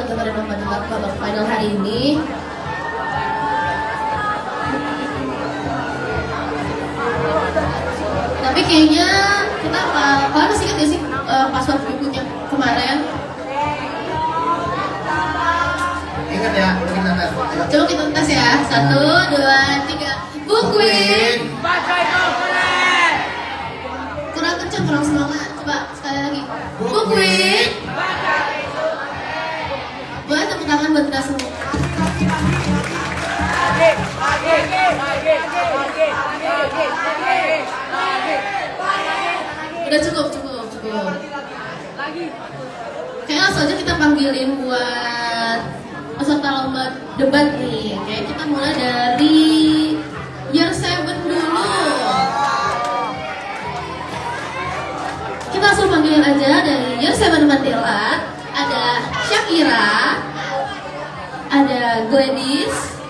buat dengerin debat babak final hari ini. Tapi kayaknya kita kalian masih ingat gak sih password bukunya kemarin? Ingat ya, kita tes. Coba kita tes ya. 1, 2, 3. Bukuin. Kurang kenceng, kurang semangat. Coba sekali lagi. Bukuin. Boleh tepuk tangan buat kita semua. Udah cukup. Kayaknya langsung aja kita panggilin buat peserta lomba debat nih. Kayak kita mulai dari Year 7 dulu. Kita langsung panggilin aja dari Year 7 Mandilat. Ada Syakira, ada Gladys,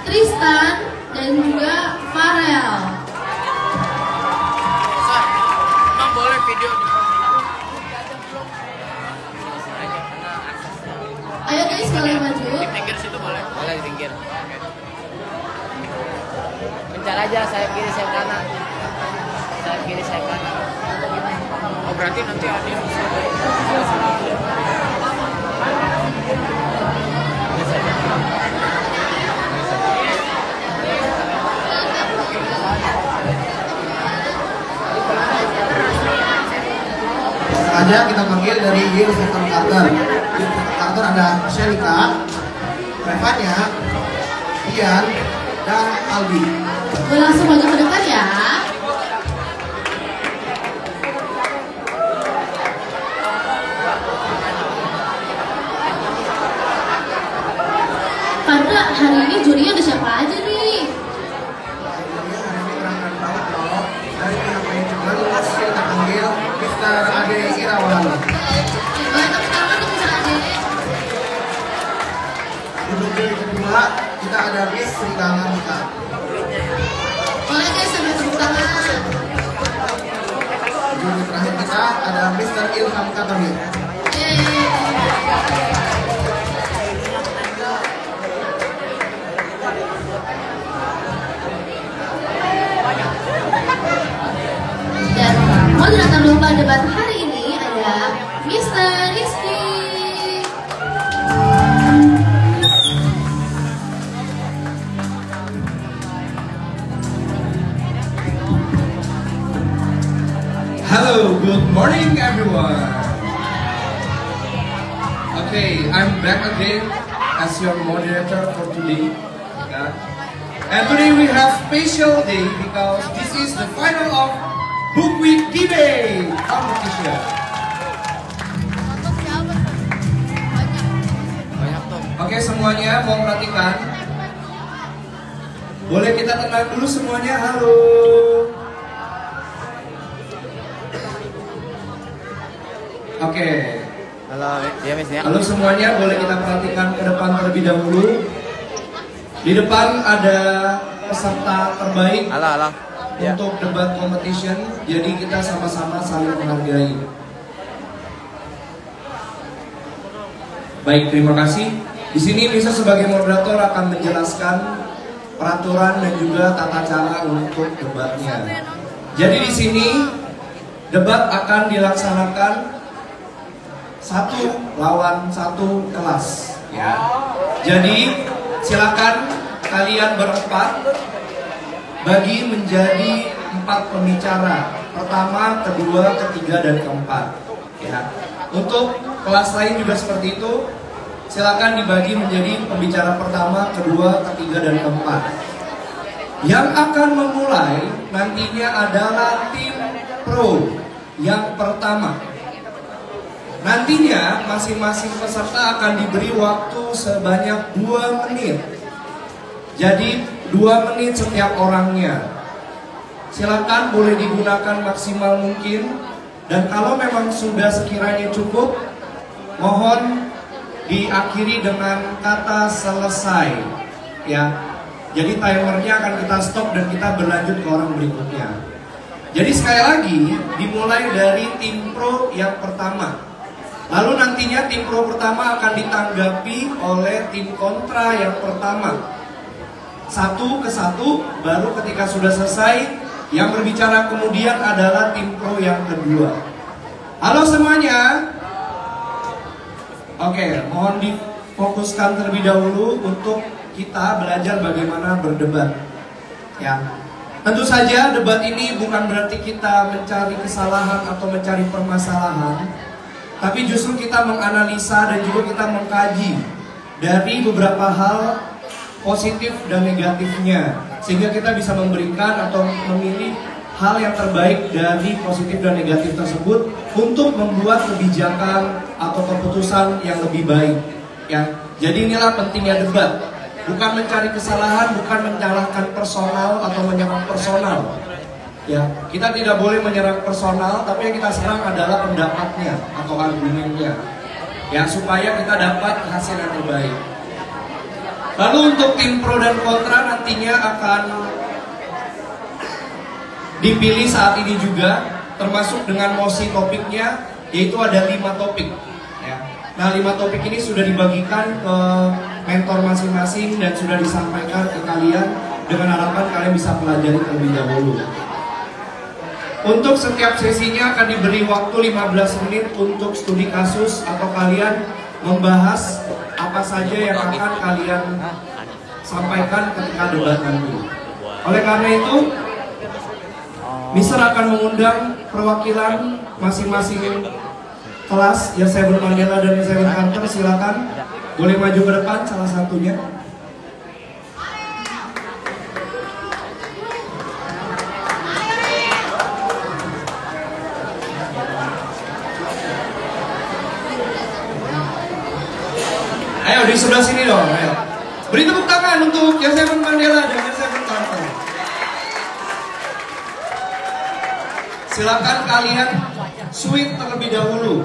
Tristan, dan juga Farel. Emang boleh video di Ayo guys, boleh maju. di pinggir situ boleh? Boleh di pinggir. Oke. Bentar aja, sayap kiri, sayap kanan. Sayap kiri, sayap kanan. Oh berarti nanti ada yang Aja kita panggil dari Year 7 Carter. Year 7 Carter ada Shelika, Revanya, Ian, dan Aldi. Boleh langsung maju ke depan ya. Karena hari ini jurinya ada siapa aja nih? Dari pihak manajemen kita panggil Mr. Ade Irawan. Boleh tepuk tangan untuk Mr. Ade. Untuk juri kedua kita ada Miss Sri Kangarika. Boleh guys, sambil tepuk tangan. Juri terakhir kita ada Mr. Ilham Katamir. Dan moderator lomba debat hari ini ada Mr. Rizky. Hello, good morning everyone. Okay, I'm back again as your moderator for today. Yeah. And today we have special day because this is the final of Book Week Debate competition. Oke, semuanya mau perhatikan. Boleh kita tenang dulu semuanya. Halo. Oke. Halo, ya Miss ya. Halo semuanya, boleh kita perhatikan ke depan terlebih dahulu. Di depan ada peserta terbaik Halo. Ya. untuk debat competition. Jadi kita sama-sama saling menghargai. Baik, terima kasih. Di sini Nisa sebagai moderator akan menjelaskan peraturan dan juga tata cara untuk debatnya. Jadi di sini debat akan dilaksanakan 1 lawan 1 kelas, ya. Jadi silakan kalian berempat bagi menjadi 4 pembicara, pertama, kedua, ketiga, dan keempat, ya. Untuk kelas lain juga seperti itu. Silakan dibagi menjadi pembicara pertama, kedua, ketiga, dan keempat. Yang akan memulai nantinya adalah tim pro yang pertama. Nantinya masing-masing peserta akan diberi waktu sebanyak 2 menit. Jadi 2 menit setiap orangnya. Silakan boleh digunakan maksimal mungkin. Dan kalau memang sudah sekiranya cukup, mohon diakhiri dengan kata selesai, ya. Jadi timernya akan kita stop dan kita berlanjut ke orang berikutnya. Jadi sekali lagi dimulai dari tim pro yang pertama. Lalu nantinya tim pro pertama akan ditanggapi oleh tim kontra yang pertama. Satu ke satu, baru ketika sudah selesai, yang berbicara kemudian adalah tim pro yang kedua. Halo semuanya. Oke, mohon difokuskan terlebih dahulu untuk kita belajar bagaimana berdebat. Ya, tentu saja debat ini bukan berarti kita mencari kesalahan atau mencari permasalahan, tapi justru kita menganalisa dan juga kita mengkaji dari beberapa hal positif dan negatifnya, sehingga kita bisa memberikan atau memilih hal yang terbaik dari positif dan negatif tersebut untuk membuat kebijakan atau keputusan yang lebih baik. Ya, jadi inilah pentingnya debat, bukan mencari kesalahan, bukan menyalahkan personal atau menyerang personal. Ya, kita tidak boleh menyerang personal, tapi yang kita serang adalah pendapatnya atau argumennya. Ya, supaya kita dapat hasil yang terbaik. Lalu untuk tim pro dan kontra nantinya akan dipilih saat ini juga, termasuk dengan mosi topiknya, yaitu ada 5 topik. Ya. Nah, 5 topik ini sudah dibagikan ke mentor masing-masing dan sudah disampaikan ke kalian dengan harapan kalian bisa pelajari terlebih dahulu. Untuk setiap sesinya akan diberi waktu 15 menit untuk studi kasus atau kalian membahas apa saja yang akan kalian sampaikan ketika debat nanti. Oleh karena itu, Mister akan mengundang perwakilan masing-masing kelas, ya Seven Mandela dan Seven Carter. Silakan, boleh maju ke depan salah satunya. Ayo di sebelah sini dong, ayo. Beri tepuk tangan untuk Seven Mandela dan Seven Carter. Silakan kalian sweet terlebih dahulu.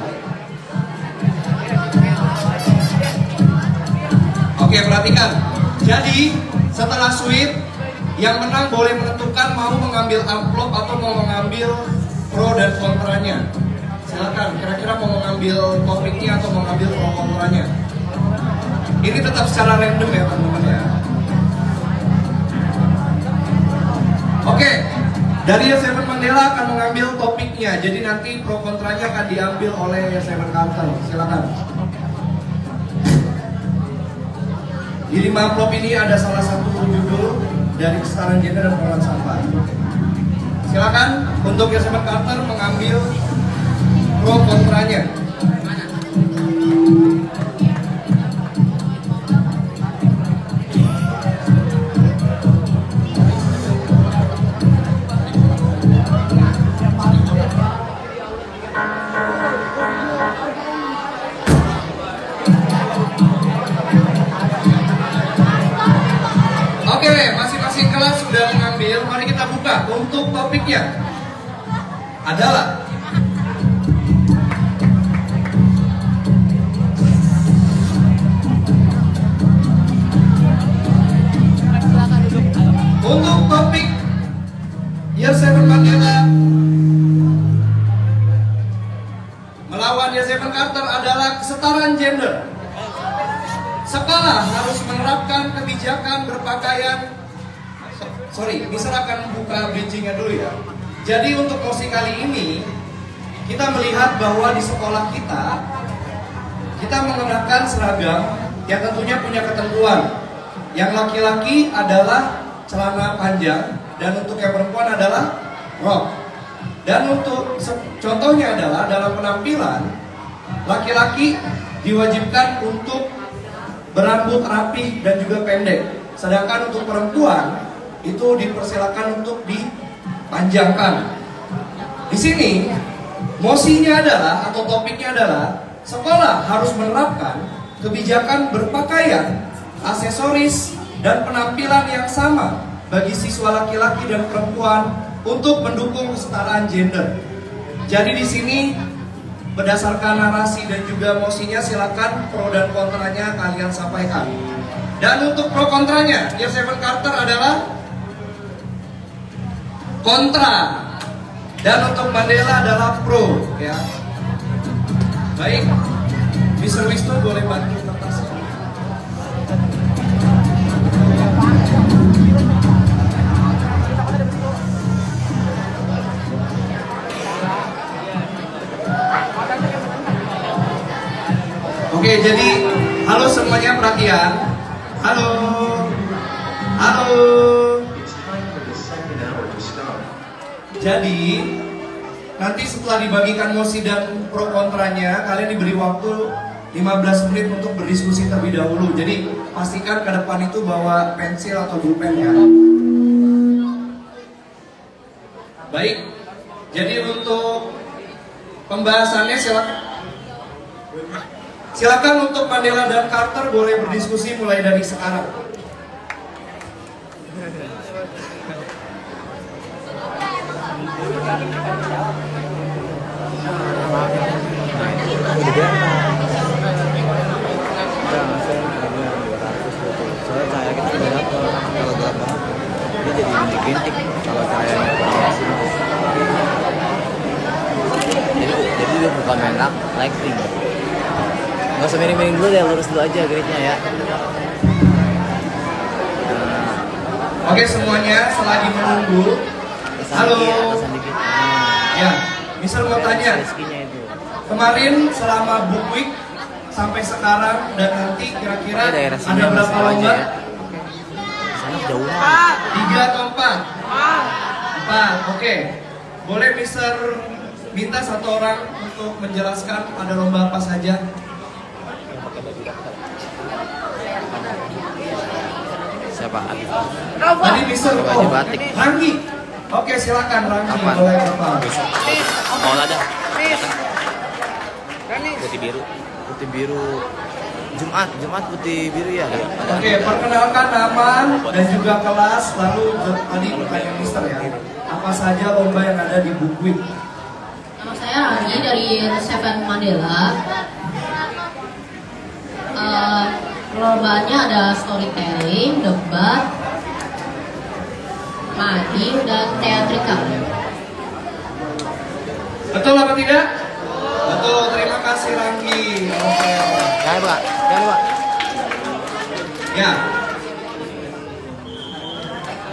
Oke, perhatikan. Jadi setelah sweet, yang menang boleh menentukan mau mengambil amplop atau mau mengambil pro dan kontranya. Silakan. Kira-kira mau mengambil topiknya atau mau mengambil pro kontranya. Ini tetap secara random ya teman-teman ya. Oke, dari Seven Mandela akan mengambil topiknya. Jadi nanti pro kontranya akan diambil oleh Seven Carter. Silakan. Di 5 amplop ini ada salah satu judul dari kesetaraan gender dan pengelolaan sampah. Silakan untuk Seven Carter mengambil pro kontranya. Oke, masing-masing kelas sudah mengambil. Mari kita buka. Untuk topiknya adalah untuk topik Year Seven Mandela melawan Year Seven Carter adalah kesetaraan gender. Sekolah harus menerapkan kebijakan berpakaian. Mister akan buka bridgingnya dulu ya. Jadi untuk mosi kali ini kita melihat bahwa di sekolah kita mengenakan seragam yang tentunya punya ketentuan. Yang laki-laki adalah celana panjang dan untuk yang perempuan adalah rok. Dan untuk contohnya adalah dalam penampilan laki-laki diwajibkan untuk berambut rapi dan juga pendek. Sedangkan untuk perempuan itu dipersilakan untuk dipanjangkan. Di sini mosinya adalah atau topiknya adalah sekolah harus menerapkan kebijakan berpakaian, aksesoris dan penampilan yang sama bagi siswa laki-laki dan perempuan untuk mendukung kesetaraan gender. Jadi di sini berdasarkan narasi dan juga mosinya silakan pro dan kontranya kalian sampaikan. Dan untuk pro kontranya, Year Seven Carter adalah kontra. Dan untuk Mandela adalah pro ya. Baik. Mr. Wisnu boleh bantu kertasnya. Oke, jadi halo semuanya, perhatian. Halo. Halo. Jadi nanti setelah dibagikan mosi dan pro kontranya, kalian diberi waktu 15 menit untuk berdiskusi terlebih dahulu. Jadi pastikan ke depan itu bawa pensil atau pulpen ya. Baik. Jadi untuk pembahasannya silakan untuk Mandela dan Carter boleh berdiskusi mulai dari sekarang. Jadi dia bukan main lighting. Nggak usah miring-miring dulu deh, lurus dulu aja gridnya ya. Oke semuanya, selagi menunggu. Halo. Ya, misal mau tanya. Kemarin selama Book Week sampai sekarang dan nanti kira-kira ada berapa lomba? Sana kejauhan. 3 atau 4? 4, oke. Boleh Mister minta satu orang untuk menjelaskan ada lomba apa saja? Siapa? Tadi Mister Ranggi. Oke, silakan Ranggi. Boleh Bapak. Mau ada. Putih biru. Putih biru. Jumat putih biru ya. Oke, perkenalkan nama dan juga kelas, lalu tadi pertanyaan Mister ya. Apa saja lomba yang ada di Book Week? Nama saya Rani dari Seven Mandela. Lombanya ada storytelling, debat, main, dan teatrikal. Betul apa tidak? Betul, terima kasih Ranggi. Oke. Jangan Pak. Ya.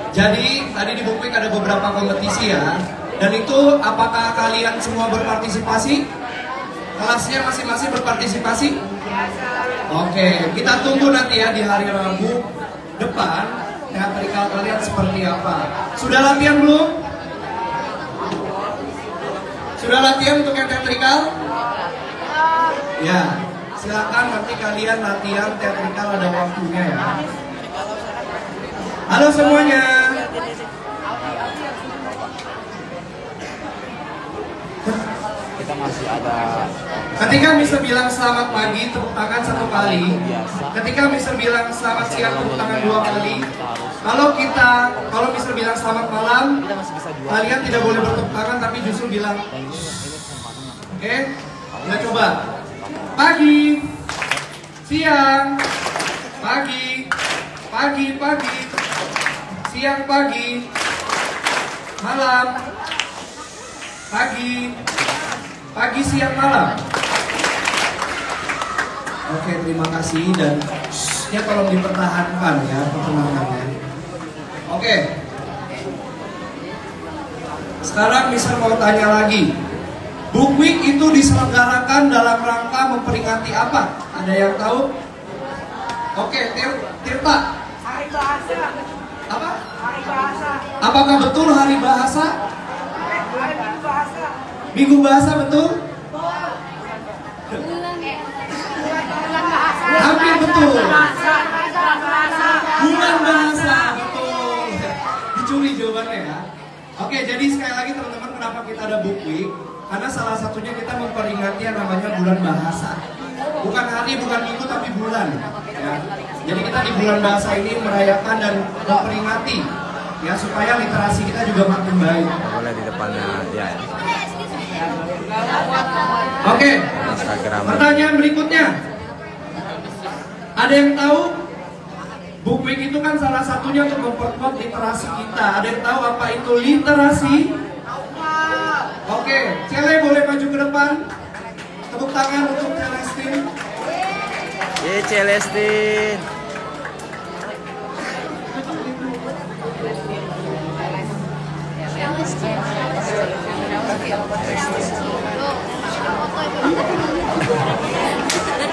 Jadi tadi di Book Week ada beberapa kompetisi ya. Dan itu apakah kalian semua berpartisipasi? Kelasnya masing-masing berpartisipasi? Oke, kita tunggu nanti ya di hari Rabu depan teatrikal kalian seperti apa. Sudah latihan belum? Sudah latihan untuk yang teatrikal? Ya, silakan nanti kalian latihan teatrikal, ada waktunya ya. Halo semuanya. Kita masih ada. Ketika Mister bilang selamat pagi, tepuk tangan 1 kali. Ketika Mister bilang selamat siang, tepuk tangan 2 kali. Kalau Mister bilang selamat malam, kalian tidak boleh bertepuk tangan, tapi justru bilang oke? Kita coba. Pagi, siang, pagi, siang, pagi, malam, pagi, siang, malam. Oke, terima kasih dan ya tolong dipertahankan ya pertenangannya. Oke. Sekarang Mister mau tanya lagi. Book Week itu diselenggarakan dalam rangka memperingati apa? Ada yang tahu? Oke, Tirta. Hari Bahasa. Apa? Hari Bahasa. Apakah betul Hari Bahasa? Hari Bahasa. Minggu Bahasa betul? Hampir betul. Bulan Bahasa betul. Dicuri jawabannya ya. Oke, jadi sekali lagi teman-teman, kenapa kita ada Book Week? Karena salah satunya kita memperingati yang namanya bulan bahasa. Bukan hari, bukan minggu, tapi bulan. Ya. Jadi kita di bulan bahasa ini merayakan dan memperingati, ya supaya literasi kita juga makin baik. Boleh di depannya dia. Oke. Instagram. Pertanyaan berikutnya. Ada yang tahu? Book Week itu kan salah satunya untuk memperkuat literasi kita. Ada yang tahu apa itu literasi? Oke, Cele boleh maju ke depan. Tepuk tangan untuk Celestin. Celestin.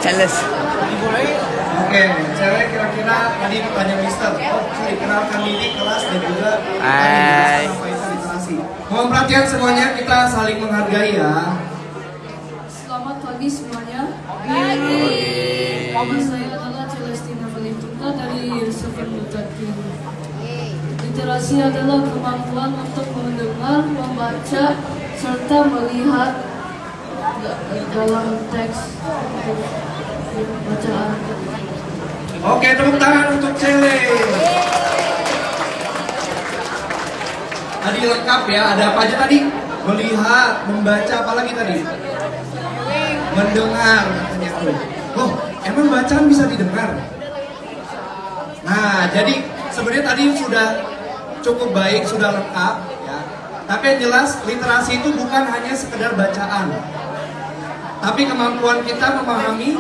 Celes. Oke, cewek kira-kira tadi pertanyaan Mister. Oh, sorry, kenalkan diri, kelas dan juga Hai. literasi. Mohon perhatian semuanya, kita saling menghargai ya. Selamat pagi semuanya. Pagi. Nama saya adalah Celestina Valentina dari Yerusalem Butaki. Literasi adalah kemampuan untuk mendengar, membaca, serta melihat dalam teks bacaan. Oke, tepuk tangan untuk Cele. Tadi lengkap ya, ada apa aja tadi? Melihat, membaca, apa lagi tadi? Mendengar katanya tuh. Oh, emang bacaan bisa didengar? Nah, jadi sebenarnya tadi sudah cukup baik, sudah lengkap ya. Tapi yang jelas literasi itu bukan hanya sekedar bacaan. Tapi kemampuan kita memahami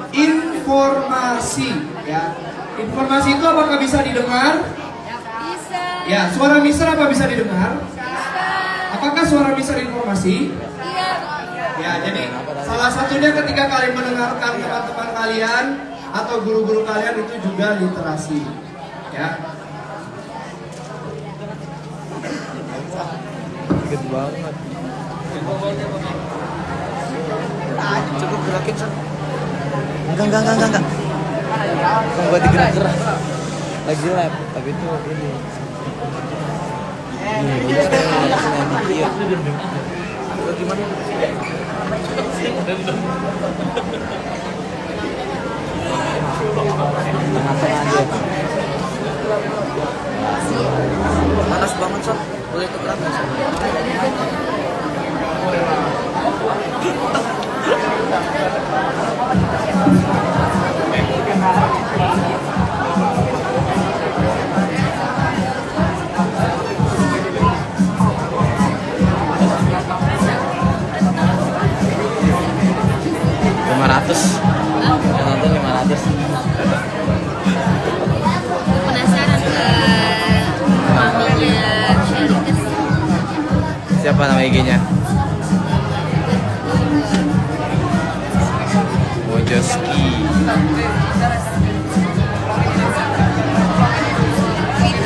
informasi ya. Informasi itu apakah bisa didengar? Bisa. Ya, suara mister apa bisa didengar? Apakah suara mister informasi? Iya. Ya, jadi salah satunya ketika kalian mendengarkan teman-teman kalian atau guru-guru kalian itu juga literasi. Ya. Gede banget. Coba gerakin, San. Enggak. Bang, buat digerak-gerak. Lagi lab, tapi itu ini. Iya. Gimana? Tengah-tengah aja. Panas banget, San. Boleh tukeran, San. 500. Yang nonton 500. Penasaran namanya Sherika. Siapa nama IG-nya? Mojoski.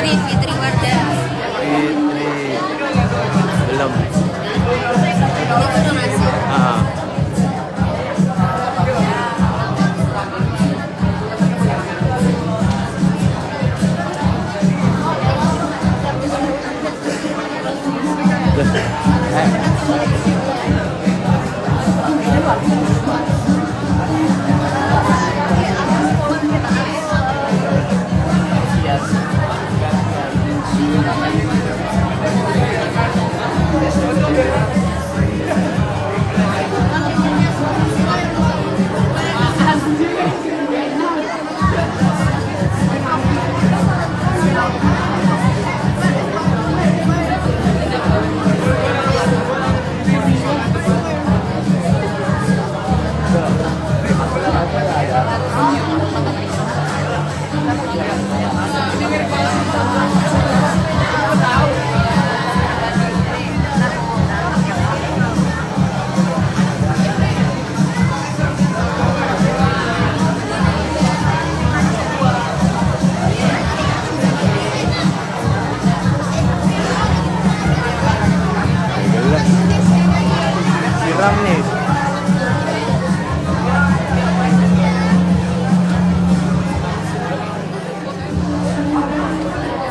Fitri Wardah. Fitri. Belum. Itu udah ngasih. Ah. Siram nih.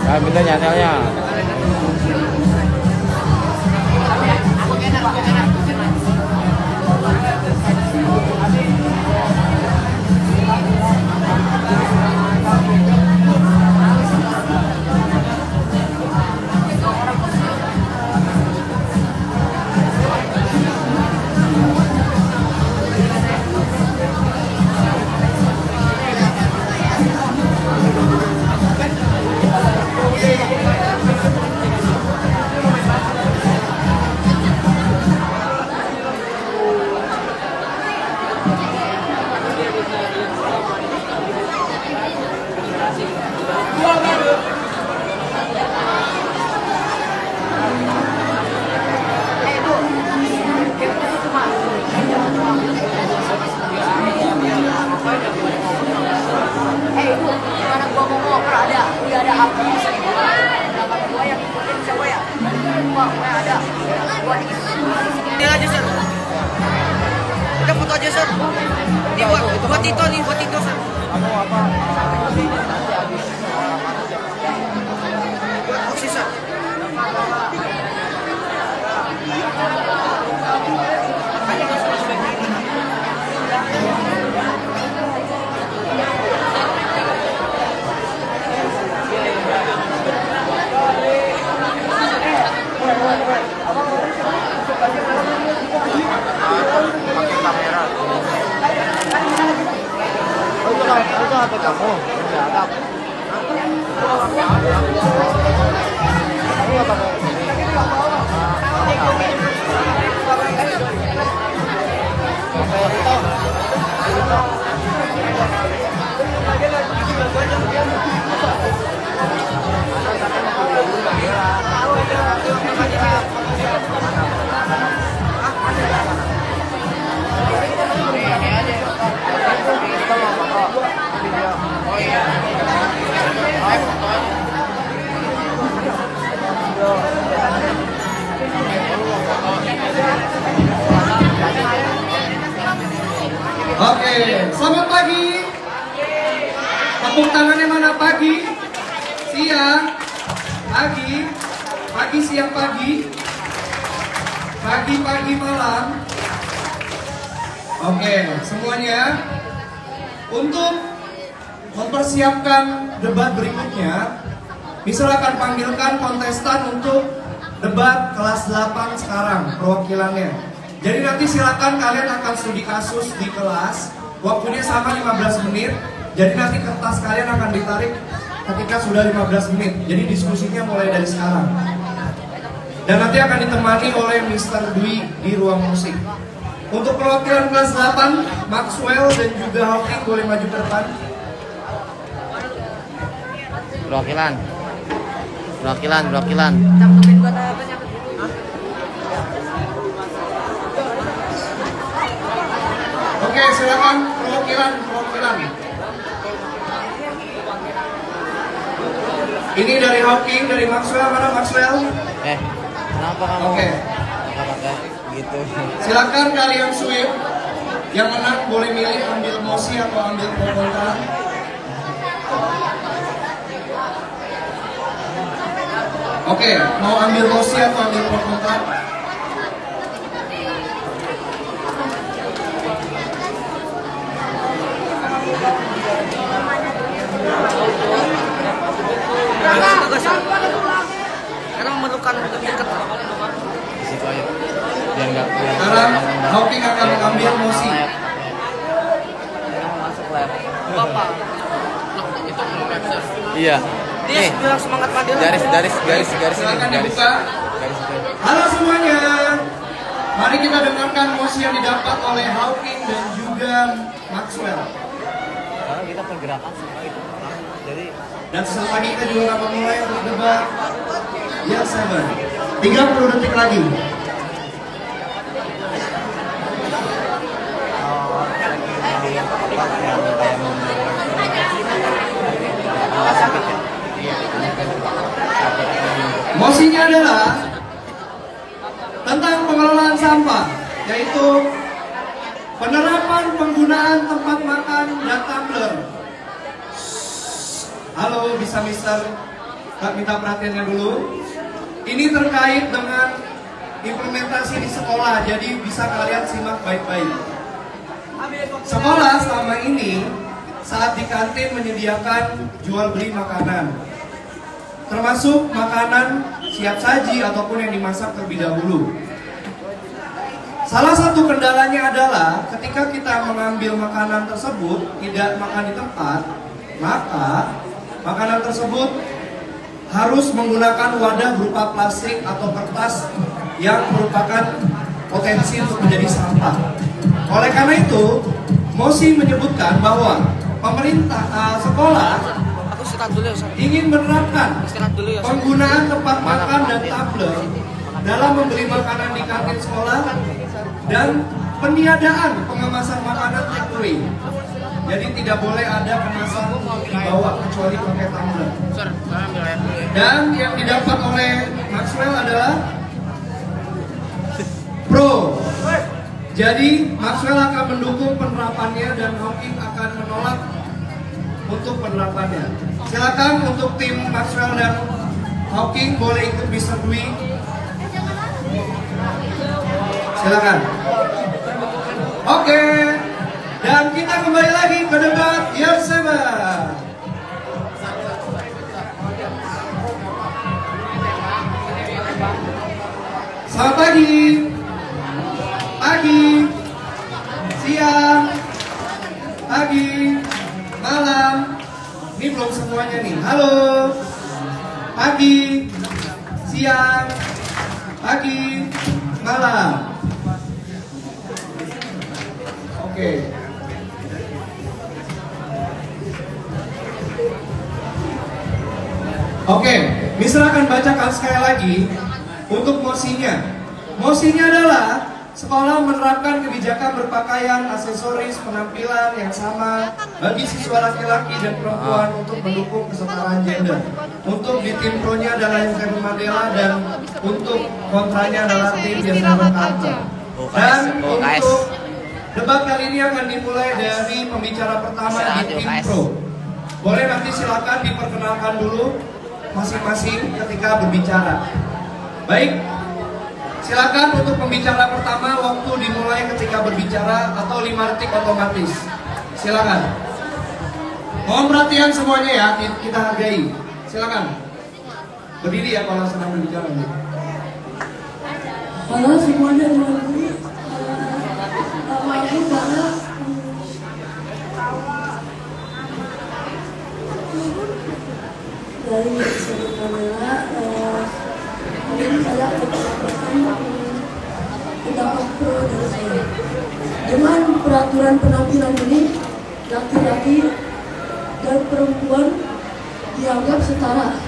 Ah, minta nyantelnya. HP kamu. Enggak ada. Kamu nggak pakai ini. Oke, selamat pagi. Tepuk tangannya mana? Pagi, siang, pagi, siang, pagi, malam. Oke, semuanya untuk mempersiapkan debat berikutnya, misalkan panggilkan kontestan untuk debat kelas 8 sekarang perwakilannya. Jadi nanti silakan kalian akan studi kasus di kelas. Waktunya sama 15 menit. Jadi nanti kertas kalian akan ditarik ketika sudah 15 menit. Jadi diskusinya mulai dari sekarang. Dan nanti akan ditemani oleh Mr. Dwi di ruang musik. Untuk perwakilan kelas 8, Maxwell dan juga Hawking boleh maju ke depan. Perwakilan. Oke, silakan perwakilan. Ini dari Hawking, dari Maxwell. Mana Maxwell? Kenapa kamu? Oke. Nggak pakai gitu. Silakan kalian sweep. Yang menang boleh milih ambil mosi atau ambil pro kontra. Oke, mau ambil mosi atau ambil pro kontra? Karena memerlukan lebih dekat. Di situ aja. Biar nggak. Sekarang Hawking akan mengambil mosi. Masuk lab. Bapak. Iya. Nih, bilang semangat pagi. Garis. Silakan dibuka. Halo semuanya. Mari kita dengarkan mosi yang didapat oleh Hawking dan juga Maxwell. Karena kita pergerakan semua itu. Jadi Dan sesaat lagi kita juga akan mulai untuk debat Year 7. 30 detik lagi. Mosinya adalah tentang pengelolaan sampah, yaitu penerapan penggunaan tempat makan dan tumbler. Halo, bisa Mister minta perhatiannya dulu. Ini terkait dengan implementasi di sekolah, jadi bisa kalian simak baik-baik. Sekolah selama ini saat di kantin menyediakan jual beli makanan, termasuk makanan siap saji ataupun yang dimasak terlebih dahulu. Salah satu kendalanya adalah ketika kita mengambil makanan tersebut tidak makan di tempat, maka makanan tersebut harus menggunakan wadah berupa plastik atau kertas yang merupakan potensi untuk menjadi sampah. Oleh karena itu, mosi menyebutkan bahwa pemerintah sekolah ingin menerapkan penggunaan tempat makan dan tumbler dalam membeli makanan di kantin sekolah dan peniadaan pengemasan makanan takeaway. Jadi tidak boleh ada kemasan dibawa kecuali pakai tumbler. Dan yang didapat oleh Maxwell adalah pro. Jadi Maxwell akan mendukung penerapannya dan Hawking akan menolak untuk penerapannya. Silakan untuk tim Maxwell dan Hawking boleh ikut Mr. Dwi. Silakan. Oke. Dan kita kembali lagi ke debat Year 7. Selamat pagi, siang, Ini belum semuanya nih. Halo. Pagi, siang, pagi, malam. Oke. Oke, Misra akan bacakan sekali lagi untuk mosinya. Mosinya adalah sekolah menerapkan kebijakan berpakaian, aksesoris, penampilan yang sama bagi siswa laki-laki dan perempuan untuk mendukung kesetaraan gender. Untuk di tim pro-nya adalah Year 7 Mandela dan untuk kontranya adalah tim Year 7 Carter. Dan untuk debat kali ini akan dimulai dari pembicara pertama di tim pro. Boleh nanti silakan diperkenalkan dulu masing-masing ketika berbicara. Baik, silakan untuk pembicara pertama waktu dimulai ketika berbicara atau 5 detik otomatis. Silakan. Mohon perhatian semuanya ya, kita hargai. Silakan. Berdiri ya kalau sedang berbicara. Halo semuanya, namanya Bara. Dari Year Mandela, ini saya perkenalkan pendapat pro dari saya. Dengan peraturan penampilan ini, laki-laki dan perempuan dianggap setara,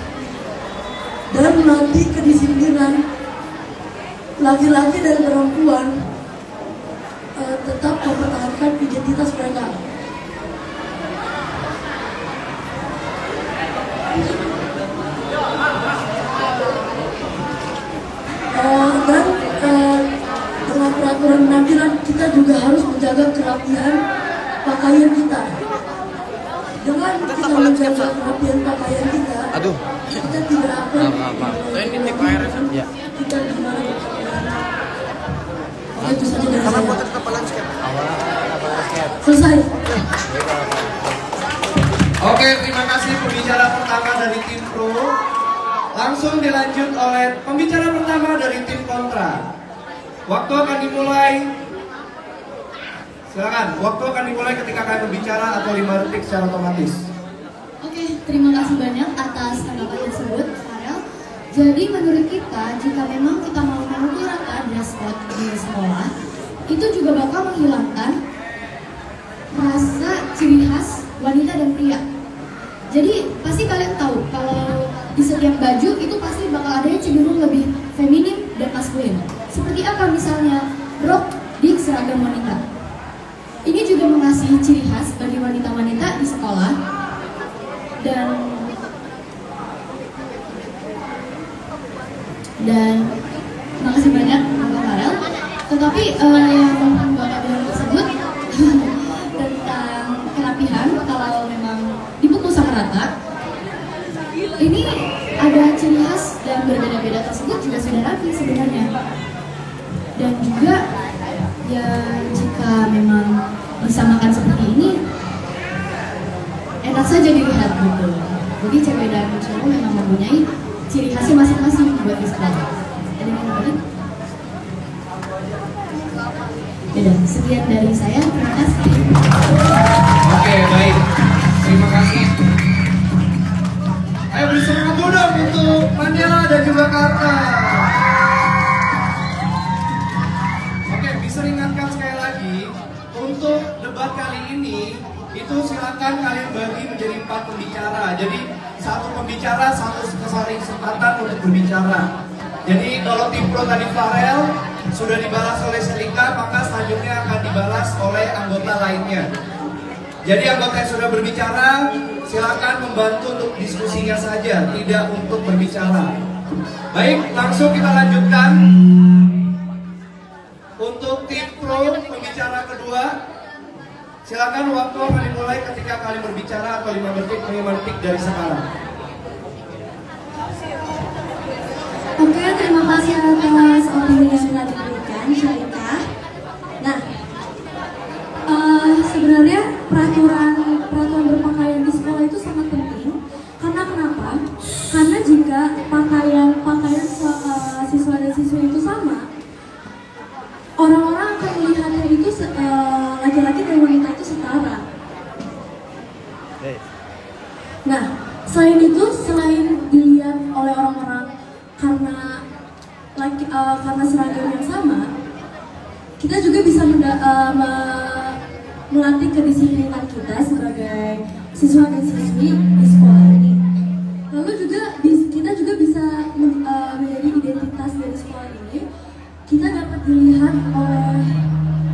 dan nanti kedisiplinan laki-laki dan perempuan tetap mempertahankan identitas mereka. Dan dengan peraturan penampilan kita juga harus menjaga kerapian pakaian kita. Dengan kita menjaga kerapian pakaian kita, kita tidak akan kita gimana. Itu saja dari saya. Selesai. Oke, terima kasih pembicara pertama dari tim pro. Langsung dilanjut oleh pembicara pertama dari tim kontra. Waktu akan dimulai. Silakan, waktu akan dimulai ketika kalian berbicara atau 5 detik secara otomatis. Oke, terima kasih banyak atas tanggapan tersebut, Farel. Jadi menurut kita, jika memang kita mau menggunakan dress code di sekolah, itu juga bakal menghilangkan rasa ciri khas wanita dan pria. Jadi pasti kalian tahu kalau di setiap baju itu pasti bakal ada yang cenderung lebih feminim dan maskulin. Seperti apa misalnya rok di seragam wanita. Ini juga mengasih ciri khas bagi wanita-wanita di sekolah. Dan makasih banyak Bapak Farel. Tetapi yang Bapak bilang tersebut tentang kerapihan, kalau memang dipukul sama rata, ini ada ciri khas dan berbeda-beda tersebut juga sudah rapi sebenarnya. Dan juga ya jika memang disamakan seperti ini, enak saja dilihat gitu. Jadi cewek dan cowok memang mempunyai ciri khasnya masing-masing buat di sekolah. Ada yang lain? Beda. Sekian dari saya. Terima kasih. Oke, baik. Terima kasih. Ayo beri semangat dulu dong untuk Mandela dan juga Carter. Oke, bisa ingatkan sekali lagi untuk debat kali ini itu silakan kalian bagi menjadi 4 pembicara. Jadi satu pembicara, satu kesempatan untuk berbicara. Jadi kalau tim pro tadi Farel sudah dibalas oleh Selika, maka selanjutnya akan dibalas oleh anggota lainnya. Jadi anggota yang sudah berbicara, silakan membantu untuk diskusinya saja, tidak untuk berbicara. Baik, langsung kita lanjutkan. Untuk tim pro pembicara kedua, silakan waktu akan dimulai ketika kalian berbicara atau 5 detik dari sekarang. Oke, terima kasih atas opini yang sudah diberikan, Syarika. Nah, sebenarnya peraturan berpakaian di sekolah itu sangat penting. Karena kenapa? Karena jika pakaian siswa dan siswi itu sama, orang-orang akan melihatnya itu laki-laki dan wanita itu setara. Nah, selain itu, selain dilihat oleh orang-orang karena karena seragam yang sama, kita juga bisa melatih kedisiplinan kita sebagai siswa dan siswi di sekolah ini. Lalu juga kita juga bisa menjadi identitas dari sekolah ini. Kita dapat dilihat oleh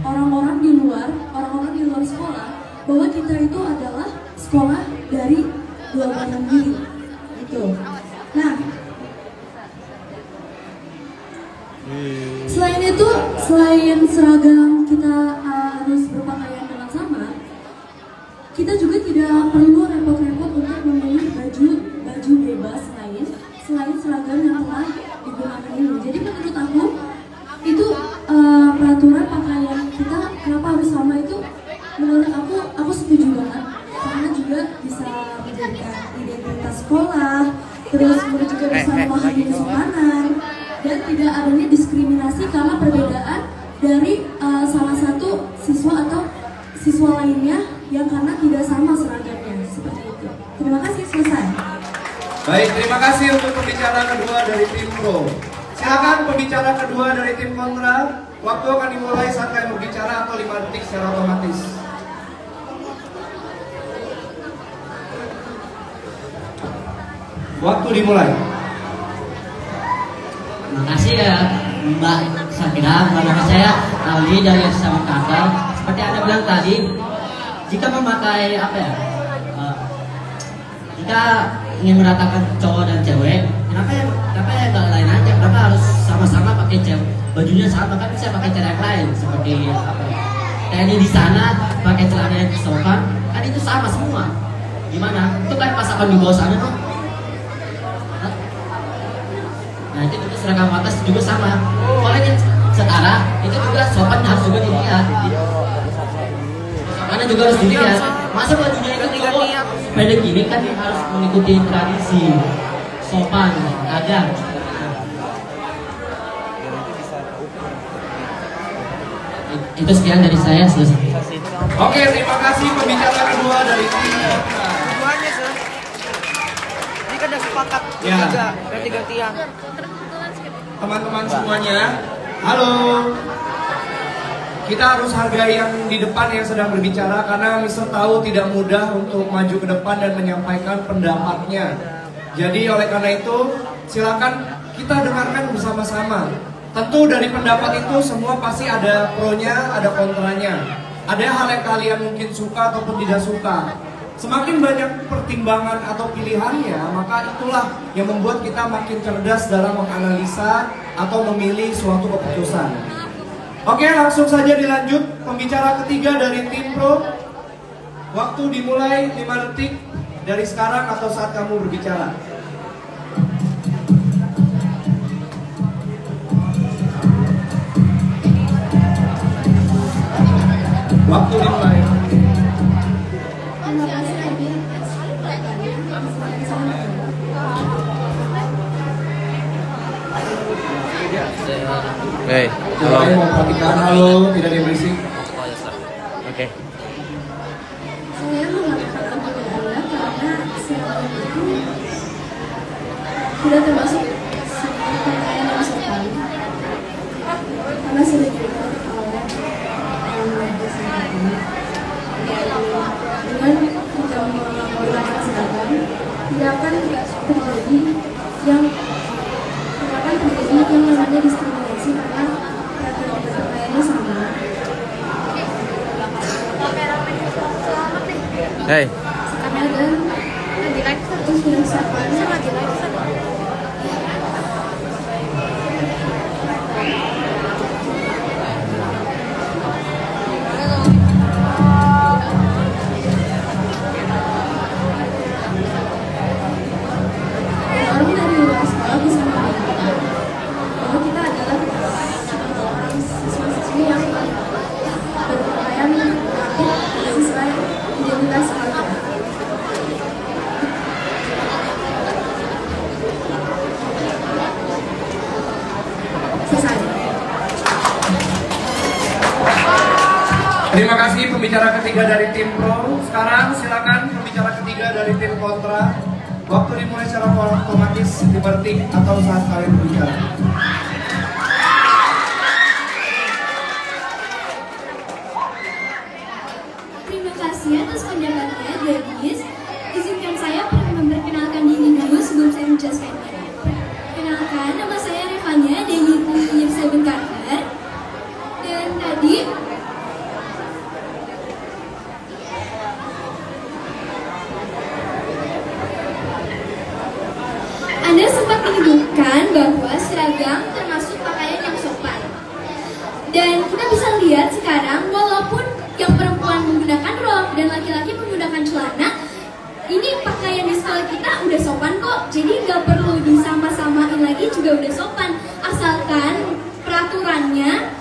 orang-orang di luar sekolah bahwa kita itu adalah sekolah dari luar negeri. Gitu. Nah, selain seragam kita harus berpakaian dengan sama, kita juga tidak perlu repot-repot untuk memilih baju bebas lain selain seragam yang telah digunakan ini. Jadi menurut itu peraturan pakaian kita kenapa harus sama itu menurut aku setuju banget, karena juga bisa menjadikan identitas sekolah, terus juga bisa memahami kesopanan dan tidak adanya diskriminasi karena perbedaan dari salah satu siswa atau siswa lainnya yang karena tidak sama seragamnya, seperti itu. Terima kasih, selesai. Baik, terima kasih untuk pembicara kedua dari tim pro. Silakan pembicara kedua dari tim kontra. Waktu akan dimulai saat kalian berbicara atau 5 detik secara otomatis. Waktu dimulai. Makasih ya Mbak Sakina. Nama saya Aldi dari SMA Qatar. Seperti Anda bilang tadi, jika memakai jika ingin meratakan cowok dan cewek, kenapa ya nggak lain aja? Kenapa harus sama-sama pakai bajunya sama? Kan bisa pakai cara yang lain, seperti TNI di sana pakai celana yang sopan, kan itu sama semua. Gimana? Itu kan pasangan di bawah sana tuh. Nah itu juga seragam atas juga sama. Kalau yang setara itu juga sopan harus juga dilihat. Karena juga harus dilihat. Masa bajunya itu cowok pendek gini kan harus mengikuti tradisi sopan, adat. Itu sekian dari saya, selesai. Oke, terima kasih pembicara kedua dari tim. Keduanya sih. Ini kan udah sepakat Ya. tiga tiang. Teman-teman semuanya, halo. Kita harus hargai yang di depan yang sedang berbicara karena Mister tahu tidak mudah untuk maju ke depan dan menyampaikan pendapatnya. Jadi oleh karena itu, silakan kita dengarkan bersama-sama. Tentu dari pendapat itu semua pasti ada pro-nya, ada kontranya. Ada hal yang kalian mungkin suka ataupun tidak suka. Semakin banyak pertimbangan atau pilihannya, maka itulah yang membuat kita makin cerdas dalam menganalisa atau memilih suatu keputusan. Oke, langsung saja dilanjut. Pembicara ketiga dari tim pro. Waktu dimulai 5 detik dari sekarang atau saat kamu berbicara. Waktu dimulai. Terima kasih Adi. Hey, Coba mau perhatikan, halo, tidak berisik. Oke. Saya mengatakan kepada Anda karena seragam itu tidak termasuk pakaian yang sopan. Karena sudah dibuat oleh orang seragam. Dengan kita menggunakan seragam, tidak akan terjadi yang namanya diskriminasi karena peraturan berpakaiannya sama. Hey. Karena dan terus yang sopan. Orang dari luar sekolah bisa melihat bahwa kita adalah orang siswa-siswi yang berpakaian rapi sesuai identitas keluarga. Selesai. Terima kasih pembicara ketiga dari tim pro. Sekarang silakan pembicara ketiga dari dari tim kontra. Waktu dimulai secara otomatis dibertik atau saat kalian berbicara. Terima kasih atas pendapatnya, Dennis. Izinkan saya memperkenalkan diri dulu sebelum saya menjelaskannya. Kenalkan, nama saya Revanya dari Year 7 Carter. Dan tadi Anda sempat menyebutkan bahwa seragam termasuk pakaian yang sopan. Dan kita bisa lihat sekarang, walaupun yang perempuan menggunakan rok dan laki-laki menggunakan celana, ini pakaian di sekolah kita udah sopan kok. Jadi nggak perlu disama-samain lagi juga udah sopan. Asalkan peraturannya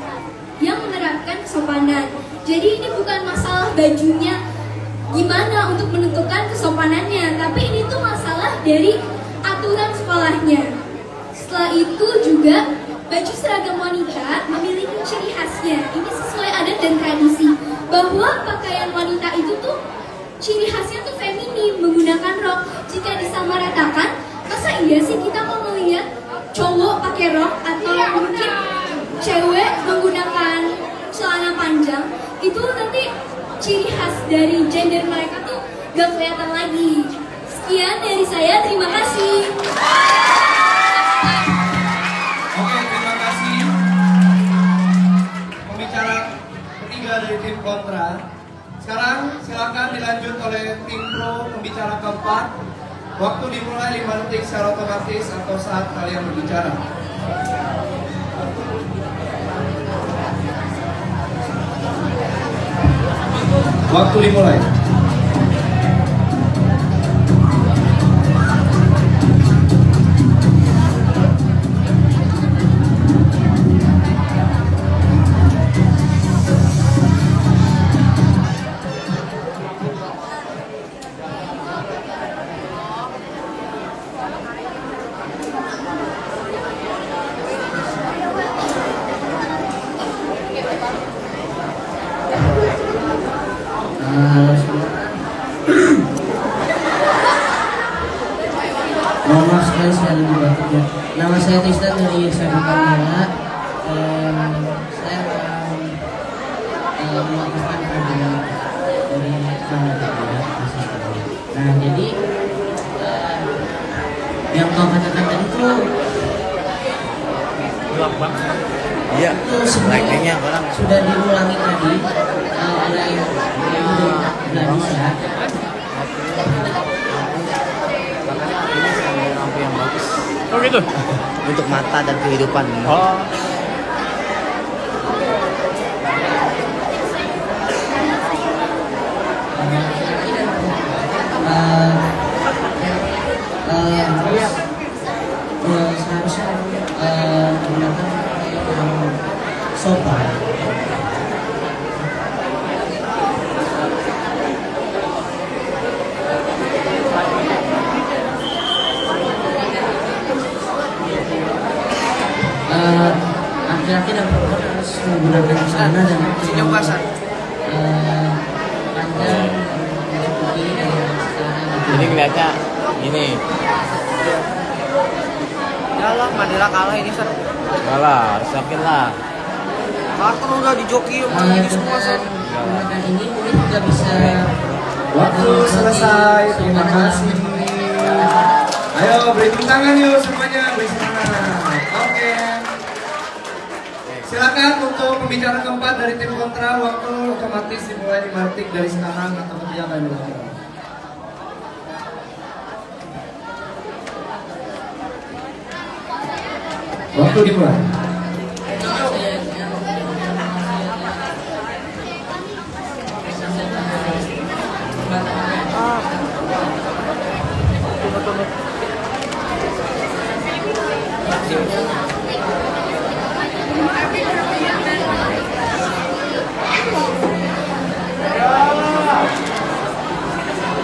yang menerapkan kesopanan. Jadi ini bukan masalah bajunya gimana untuk menentukan kesopanannya, tapi ini tuh masalah dari aturan sekolahnya. Setelah itu juga baju seragam wanita memiliki ciri khasnya. Ini sesuai adat dan tradisi bahwa pakaian wanita itu tuh ciri khasnya tuh feminim, menggunakan rok. Jika disamaratakan, masa iya sih kita mau melihat cowok pakai rok atau mungkin cewek menggunakan celana panjang? Itu nanti ciri khas dari gender mereka tuh gak kelihatan lagi. Sekian dari saya, terima kasih. Oke, terima kasih. Pembicara ketiga dari tim kontra. Sekarang silakan dilanjut oleh tim pro pembicara keempat. Waktu dimulai 5 detik secara otomatis atau saat kalian berbicara. Waktu dimulai. Mohon maaf sekali saya lebih batuk ya. Nama saya Tristan dari Year 7 Carter. Saya akan melakukan program dari Kanada. Nah, jadi yang kau katakan tadi itu Iya. itu sebenarnya sudah diulangi tadi oleh Ibu Gladisa. Oh gitu? Untuk mata dan kehidupan. Oh. Seharusnya menggunakan sopan. Laki-laki dan perempuan harus menggunakan celana dan Senyum basah. panjang seperti Jadi ngeliatnya ini. Ya lah, Madura kalah ini San. Kalah, harus yakin lah. Carter udah dijoki sama ini semua San. menggunakan ini mungkin juga bisa. Waktu selesai. Terima kasih. Ayo beri tepuk tangan yuk semuanya, beri semangat. Oke. Silakan untuk pembicara keempat dari tim kontra. Waktu otomatis dimulai 5 detik dari sekarang atau ketika kalian berbicara. Waktu dimulai.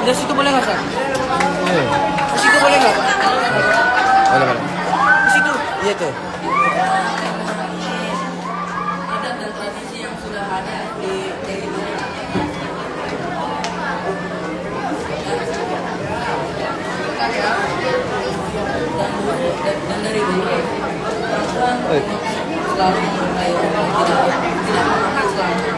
Di situ boleh nggak San? Di situ boleh nggak? Boleh boleh. Di situ, iya tuh. Adat dan tradisi yang sudah ada di selalu memakai rompi, tidak memakai celana.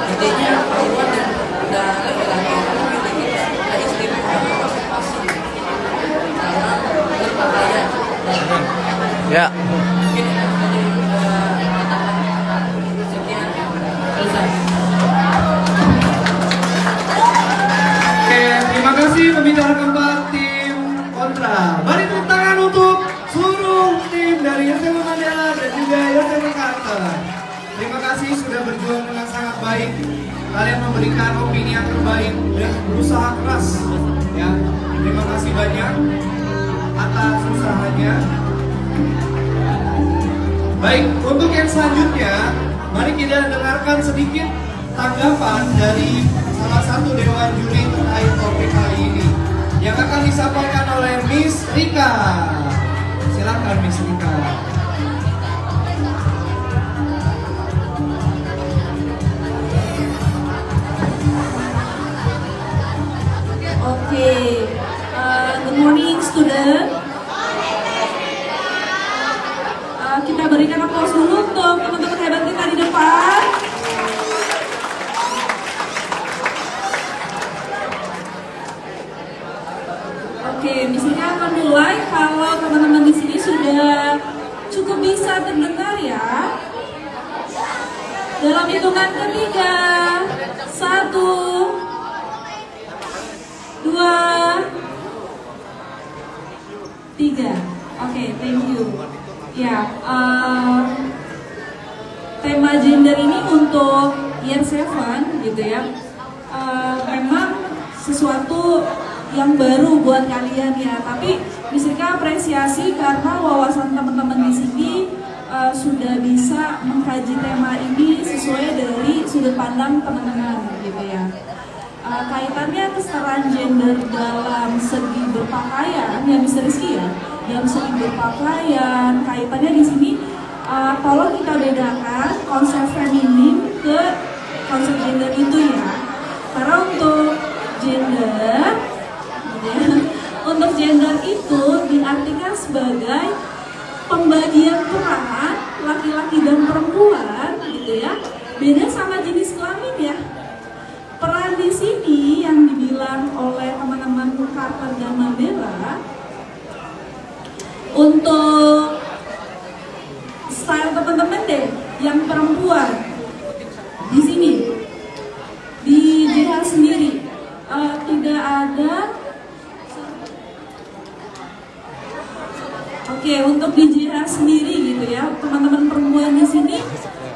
Itu intinya perempuan dan laki-laki itu ada istimewa masing-masing dalam berpakaian. Ya. Mungkin dari katakan sekian selesai. Oke, terima kasih pembicara keempat tim kontra. Mari tepuk tangan untuk seluruh tim dari SMA Mandala dan juga SMA Carter. Terima kasih sudah berjuang dengan sangat baik. Kalian memberikan opini yang terbaik dan berusaha keras. Ya, terima kasih banyak atas usahanya. Baik, untuk yang selanjutnya, mari kita dengarkan sedikit tanggapan dari salah satu dewan juri terkait topik kali ini yang akan disampaikan oleh Miss Rika. Silakan Miss Rika. Okay, good morning student. Kita berikan aplaus dulu untuk teman-teman hebat kita di depan. Oke, misalnya akan mulai kalau teman-teman di sini sudah cukup bisa terdengar ya. Dalam hitungan ketiga, 1, 2, 3. Oke, thank you. Ya, tema gender ini untuk year 7 gitu ya. Memang sesuatu yang baru buat kalian ya. Tapi bisa apresiasi karena wawasan teman-teman di sini sudah bisa mengkaji tema ini sesuai dari sudut pandang teman-teman gitu ya. Kaitannya kesetaraan gender dalam segi berpakaian ya Mr. Rizky ya, dalam segi berpakaian kaitannya di sini tolong kita bedakan konsep feminin ke konsep gender itu ya, karena untuk gender untuk gender itu diartikan sebagai pembagian peran laki-laki dan perempuan gitu ya, beda sama jenis kelamin ya. Peran di sini yang dibilang oleh teman-teman Carter dan Mandela untuk style teman-teman deh yang perempuan di sini di JH sendiri tidak ada. Oke, untuk di JH sendiri gitu ya, teman-teman perempuan di sini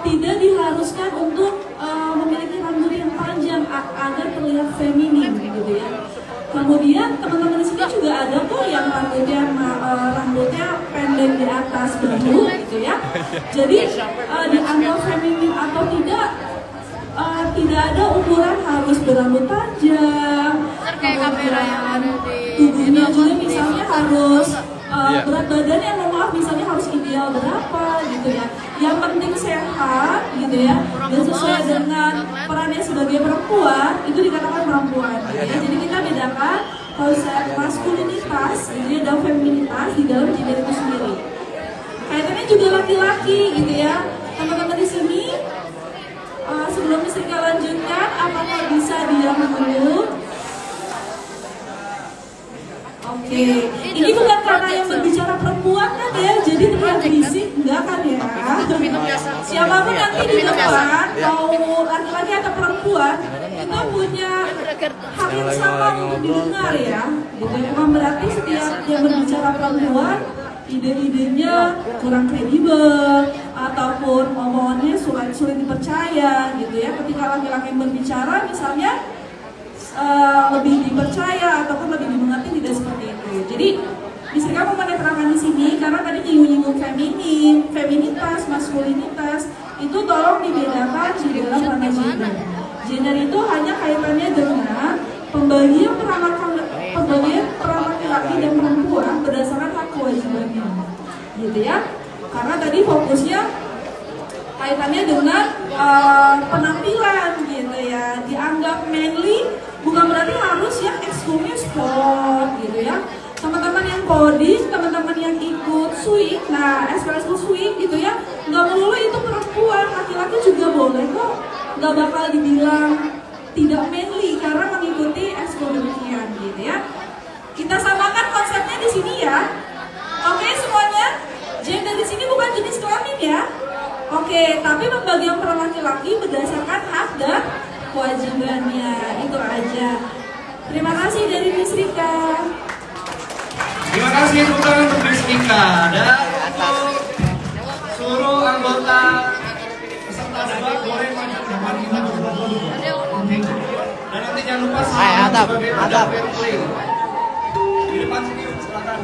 tidak diharuskan untuk memiliki rambut yang panjang agar terlihat feminin gitu ya. Kemudian teman-teman di sini juga ada kok yang rambutnya pendek di atas bahu gitu ya. Jadi dianggap feminin atau tidak ada ukuran harus berambut panjang. Kemudian tubuhnya juga misalnya harus berat badannya maaf misalnya harus ideal berapa gitu ya. Yang penting sehat gitu ya, dan sesuai dengan perannya sebagai perempuan itu dikatakan perempuan gitu ya. Jadi kita bedakan konsep maskulinitas gitu ya dan feminitas di dalam gender itu sendiri. Kaitannya juga laki-laki gitu ya. Teman-teman di sini sebelum kita lanjutkan, apakah bisa diam dulu? Oke, ini bukan karena yang berbicara perempuan kan ya, jadi terlihat berisik, enggak kan ya? Siapapun nanti di depan, mau laki-laki atau perempuan, kita punya hak yang sama untuk didengar ya. Gitu. Memang berarti setiap yang berbicara perempuan, ide-idenya kurang kredibel, ataupun omongannya sulit dipercaya gitu ya. Ketika laki-laki yang berbicara, misalnya lebih dipercaya ataupun lebih dimengerti, tidak seperti itu. Jadi misalnya kamu menerangkan di sini karena tadi nyinggung feminitas, maskulinitas itu tolong dibedakan di dalam ranah gender. Gender itu hanya kaitannya dengan pembagian peran laki-laki dan perempuan berdasarkan hak kewajibannya, gitu ya. Karena tadi fokusnya kaitannya dengan penampilan, gitu ya. Dianggap manly bukan berarti harus yang ekskulnya sport, gitu ya. Teman-teman yang coding, teman-teman yang ikut swing, nah ekskul swing gitu ya, nggak melulu itu perempuan, laki-laki juga boleh kok, nggak bakal dibilang tidak manly karena mengikuti ekskul demikian, gitu ya. Kita samakan konsepnya di sini ya. Oke semuanya, gender di sini bukan jenis kelamin ya. Oke, tapi pembagian per laki-laki berdasarkan hak dan kewajibannya, itu aja. Terima kasih dari Miss Rika. Terima kasih untuk Miss Rika dan untuk seluruh anggota peserta debat boleh maju ke depan kita berdua. Dan nanti jangan lupa sebagai fair play. Di depan sini silakan.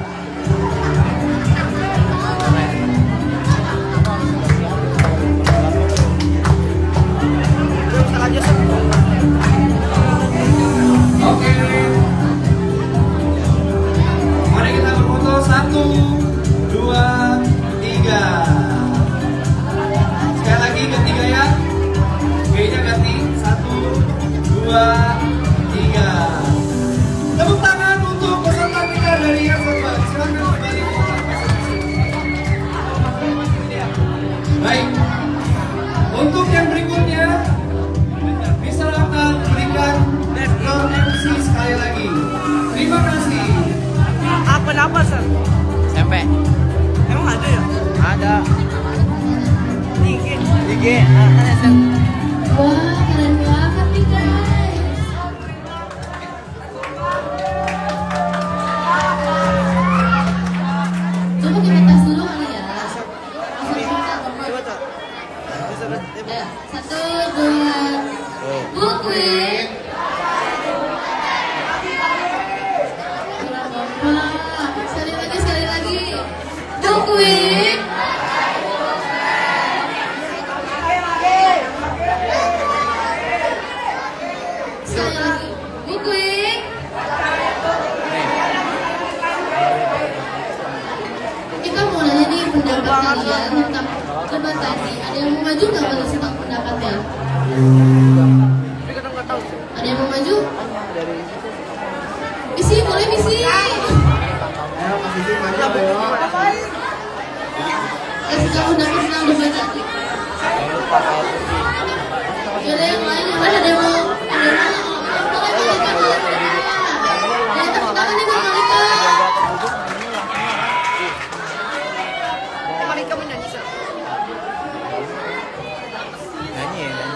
Oke. Mari kita berfoto 1, 2, 3. Sekali lagi ganti gaya. Gayanya ganti 1, 2, 3. Tepuk tangan untuk peserta kita dari yang kedua. Silakan kembali ke tempat masing-masing. Baik. Untuk yang berikutnya bisa akan berikan ke MC sekali lagi. Terima kasih. Apa Sir? Tempe. Emang ada ya? Ada. Tige. Ada Sir. Wah, keren banget nih guys. Coba kita tes dulu kali ya. Coba tuh. Ya, 1, 2. Bukwin. Sekali lagi. Bukwin. Sekali lagi. Bukwin. Kita mau nanya nih pendapat kalian tentang debat tadi. Ada yang mau maju nggak kalau tentang pendapatnya? Ada yang mau maju? Misi, boleh misi. Ayo kasih sih maju ayo. Kasih tahu pendapat tentang debat tadi. Ada yang lain, ada yang mau, Dari tepuk tangan nih buat Malika. Malika menyanyi Sir. Nyanyi ya.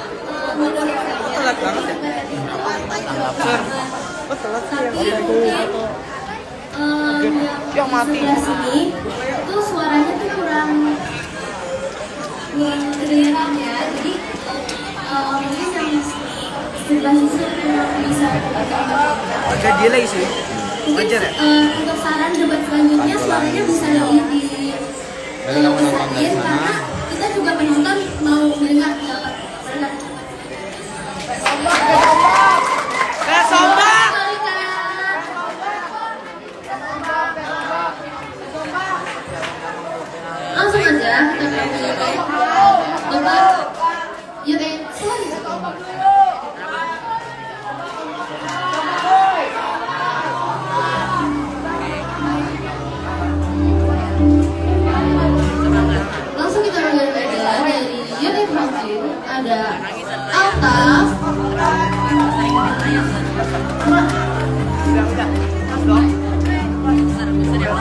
Telat banget ya. Sir. Telat sih yang mati. Sebelah sini itu suaranya tuh kurang kedengeran ya. Jadi mungkin yang sebelah sini kurang bisa. Agak delay sih. Mungkin Wajar ya? untuk saran debat selanjutnya suaranya bisa lebih dibesarin karena kita juga penonton mau mendengar pendapat. Sombong. Langsung aja kita mulai debat UN selanjutnya. Langsung kita mulai aja dari unit maju ada Altaf,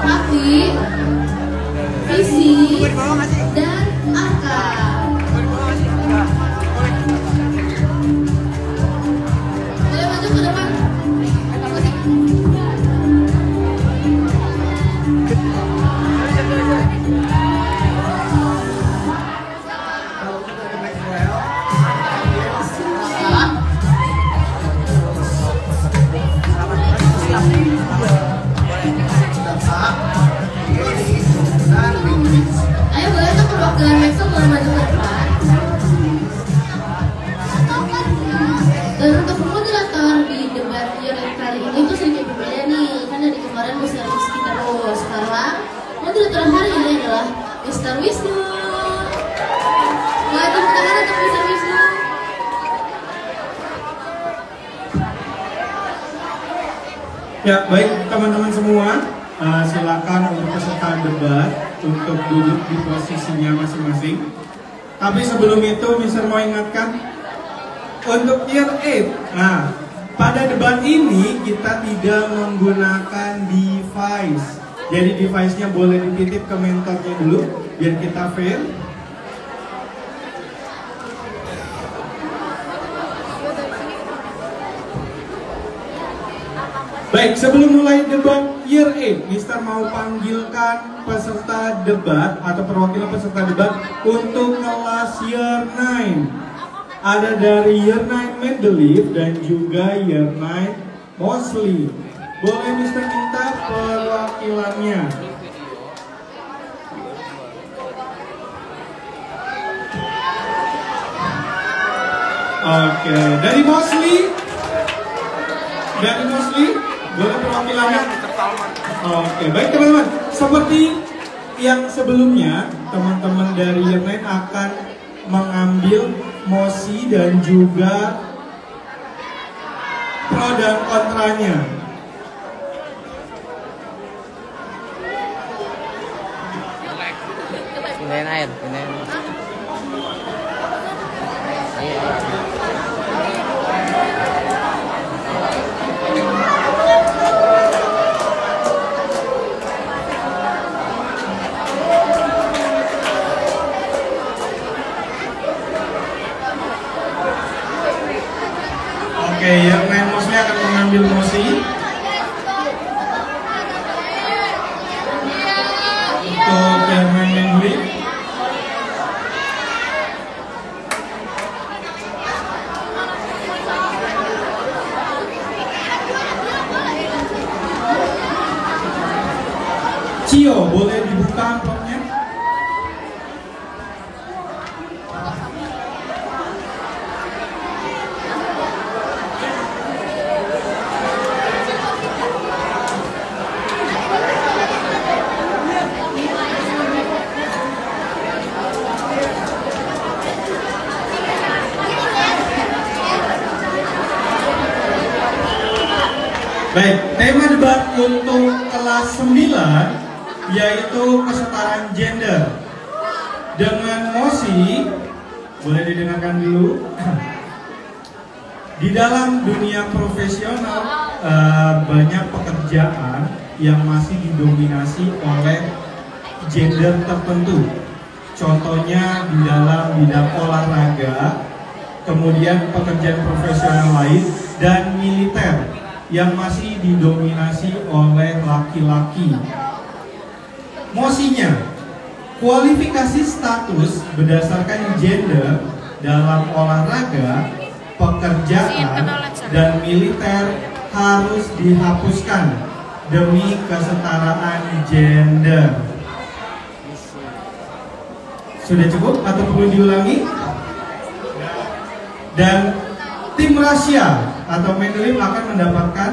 Raffi, Visi, dan Arka. Boleh maju ke depan. Ayo boleh tuh perwakilan Maxo boleh maju ke depan. Dan untuk moderator di debat unit kali ini tuh sedikit berbeda nih, kan dari kemarin Miss Rizky Mr. Wisnu. Boleh tepuk tangan untuk Mr. Wisnu. Ya, baik teman-teman semua, silakan untuk peserta debat untuk duduk di posisinya masing-masing. Tapi sebelum itu, Mister mau ingatkan untuk year 8. Nah, pada debat ini kita tidak menggunakan device. Jadi device-nya boleh dititip ke mentornya dulu biar kita fair. Baik, sebelum mulai debat year 8, Mister mau panggilkan peserta debat atau perwakilan peserta debat untuk kelas year 9. Ada dari year 9 Medley dan juga year 9 Mosley. Boleh Mister minta perwakilannya? Oke, dari Mosley. Dari Mosley. Boleh perwakilannya? Oke, baik teman-teman. Seperti yang sebelumnya, teman-teman dari year 9 akan mengambil mosi dan juga pro dan kontranya. Pindahin air, pindahin. Oke, yang main mosi akan mengambil mosi untuk yang main Medley. Cio, boleh dibuka amplopnya? Baik, tema debat untuk kelas 9 yaitu kesetaraan gender. Dengan mosi, boleh didengarkan dulu. Di dalam dunia profesional banyak pekerjaan yang masih didominasi oleh gender tertentu. Contohnya di dalam bidang olahraga, kemudian pekerjaan profesional lain dan militer yang masih didominasi oleh laki-laki. Mosinya, kualifikasi status berdasarkan gender dalam olahraga, pekerjaan, dan militer harus dihapuskan demi kesetaraan gender. Sudah cukup atau perlu diulangi? Dan tim rahasia atau Medley akan mendapatkan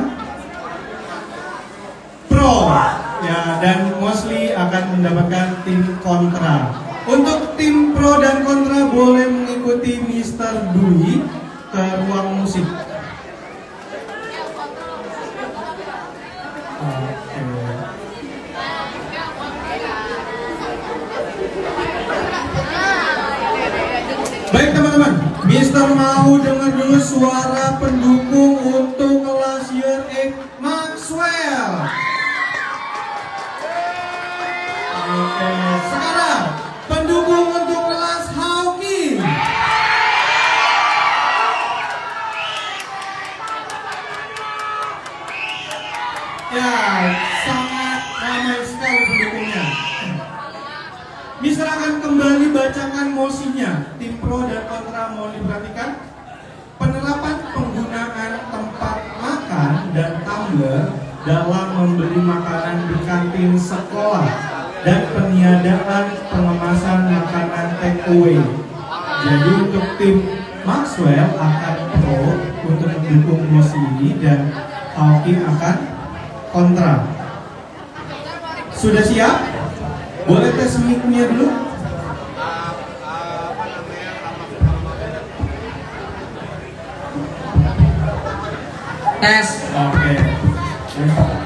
pro ya, dan Mosley akan mendapatkan tim kontra. Untuk tim pro dan kontra boleh mengikuti Mr. Dwi ke ruang musik. Baik teman-teman, Mister mau dengar dulu suara pendukung untuk kelas year 8 Maxwell. Oke, sekarang pendukung untuk kelas Hawking. Ya, sangat ramai sekali pendukungnya. Mister akan kembali bacakan mosinya. Tim pro dan kontra mohon diperhatikan. Penerapan penggunaan tempat makan dan tumbler dalam membeli makanan di kantin sekolah dan peniadaan pengemasan makanan take away. Jadi untuk tim Maxwell akan pro untuk mendukung mosi ini dan Hawking akan kontra. Sudah siap? Boleh tes mic-nya dulu? Tes.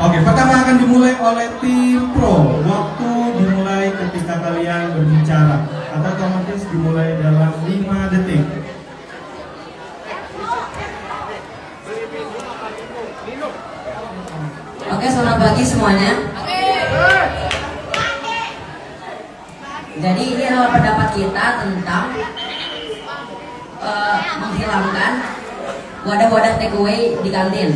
Oke, pertama akan dimulai oleh tim pro. Waktu dimulai ketika kalian berbicara. Atau otomatis dimulai dalam 5 detik. Oke, selamat pagi semuanya. Jadi ini adalah pendapat kita tentang menghilangkan wadah-wadah takeaway di kantin.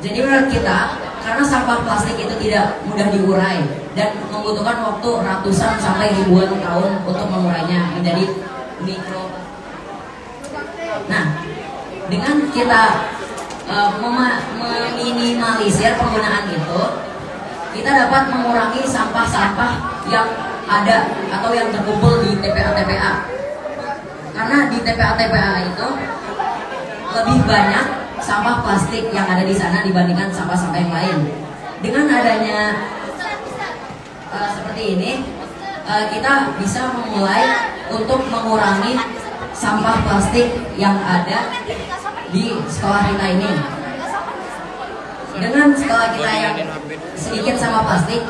Jadi menurut kita, karena sampah plastik itu tidak mudah diurai dan membutuhkan waktu ratusan sampai ribuan tahun untuk mengurainya menjadi mikro. Nah, dengan kita meminimalisir penggunaan itu, kita dapat mengurangi sampah-sampah yang ada atau yang terkumpul di TPA-TPA. Karena di TPA-TPA itu lebih banyak sampah plastik yang ada di sana dibandingkan sampah-sampah yang lain. Dengan adanya seperti ini, kita bisa memulai untuk mengurangi sampah plastik yang ada di sekolah kita ini. Dengan sekolah kita yang sedikit sampah plastik,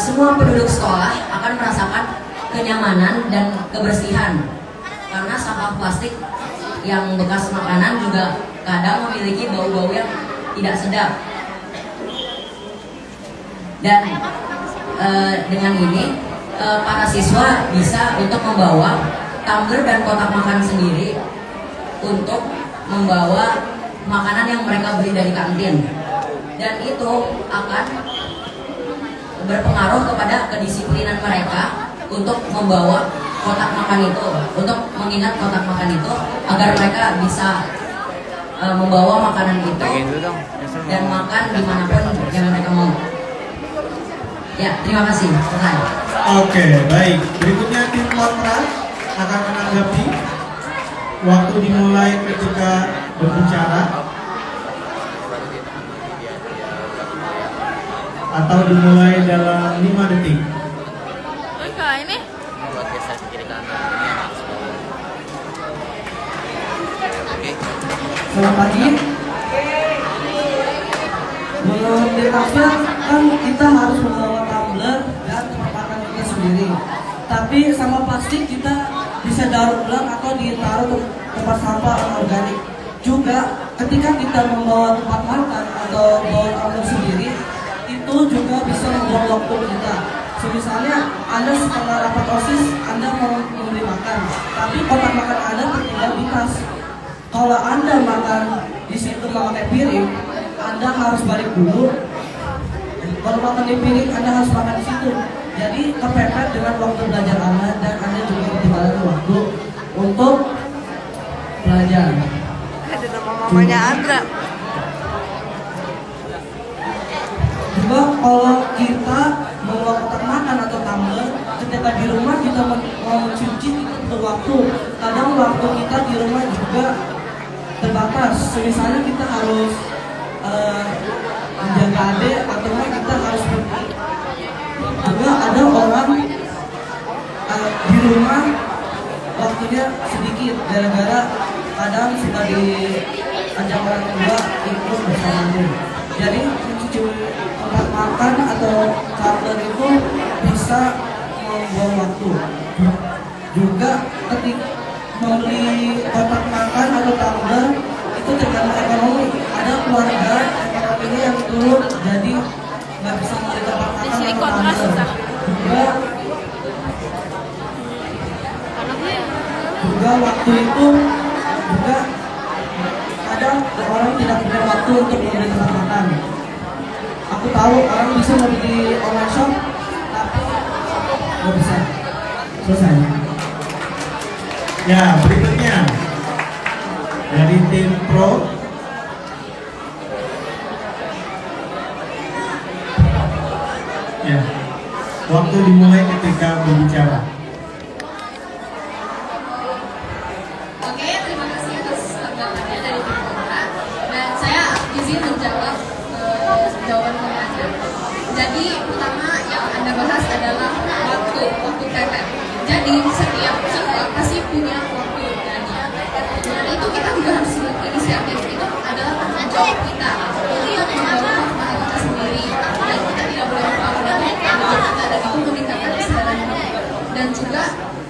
semua penduduk sekolah akan merasakan kenyamanan dan kebersihan. Karena sampah plastik yang bekas makanan juga kadang memiliki bau-bau yang tidak sedap. Dan dengan ini para siswa bisa untuk membawa tumbler dan kotak makan sendiri untuk membawa makanan yang mereka beli dari kantin, dan itu akan berpengaruh kepada kedisiplinan mereka untuk membawa kotak makan itu, untuk mengingat kotak makan itu agar mereka bisa membawa makanan itu dan makan dimanapun yang mereka mau. Ya, terima kasih. Selesai. Oke, baik. Berikutnya tim kontra akan menanggapi. Waktu dimulai ketika berbicara atau dimulai dalam 5 detik. Ini Selamat pagi. Menurut Dikasnya kan kita harus membawa tumbler dan tempat makan kita sendiri. Tapi sampah plastik kita bisa daur ulang atau ditaruh ke tempat sampah organik. Juga ketika kita membawa tempat makan atau bawa tumbler sendiri, itu juga bisa membuang waktu kita. Misalnya Anda setelah rapat OSIS, Anda mau membeli makan, tapi kotak makan Anda tertinggal di tas. Kalau Anda makan di situ memakai piring, Anda harus balik dulu. Kalau makan di piring, Anda harus makan di situ. Jadi kepepet dengan waktu belajar Anda, dan Anda juga ketinggalan waktu untuk belajar. ada nama mamanya Andra. Juga kalau kita bawa kotak makan atau tumbler, ketika di rumah kita mau mencuci itu butuh waktu. Kadang waktu kita di rumah juga terbatas. Misalnya kita harus menjaga adik atau kita harus pergi. Juga ada orang di rumah waktunya sedikit gara-gara kadang suka diajak orang tua ikut bersamanya. Jadi mencuci tempat makan atau tumbler itu bisa membuang waktu. Juga ketika membeli kotak makan atau tumbler itu tergantung ekonomi. Ada keluarga ekonominya yang turun, jadi nggak bisa membeli kotak makan atau tumbler. Juga waktu itu juga kadang orang tidak punya waktu untuk membeli tempat makan. Aku tahu orang bisa membeli online shop, tapi nggak bisa. Selesai. Ya, berikutnya dari tim pro. Ya, waktu dimulai ketika berbicara. Oke, terima kasih atas tanggapannya dari tim kontra. Dan saya izin menjawab jawaban kontranya. Jadi pertama yang Anda bahas adalah waktu kepepet. Jadi setiap siswa pasti punya waktu dan itu kita juga harus kita untuk membangun kota kita sendiri, dan kita tidak boleh lupa dan itu meningkatkan kesadaran hidup. Dan juga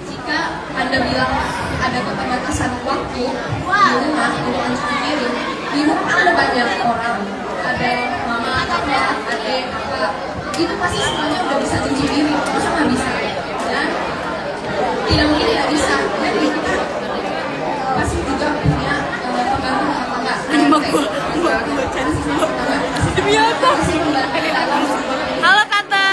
jika Anda bilang ada keterbatasan waktu di rumah untuk mencuci piring, di rumah ada banyak orang, ada mama, kakak, adik, kakak, itu pasti semuanya udah bisa cuci piring, masa nggak bisa? Dan tidak mungkin tidak bisa. Jadi kita pasti juga punya pembantu rumah tangga. Demi apa? Halo Tante.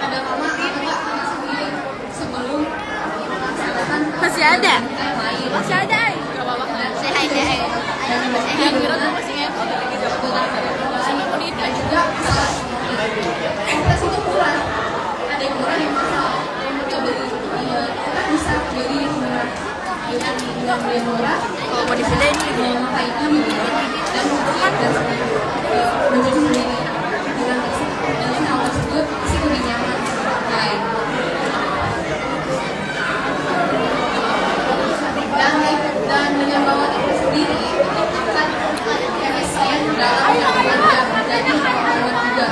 Ada mama atau kakak sendiri sebelum melaksanakan Masih ada? lain. Masih ada. Gak apa-apa. Say hi, say hi. Yang biru tuh masih ngepo. Dan juga ekspres itu murah. Ada yang murah yang mahal. Kita beli, kita bisa beli yang murah dengan beli yang murah. Kalau mau dipilih ini memakai itu dan mencuci sendiri dengan hal tersebut pasti lebih nyaman lain. Dan dengan bawa itu sendiri akan efisien dalam melakukan jam jadi hemat juga.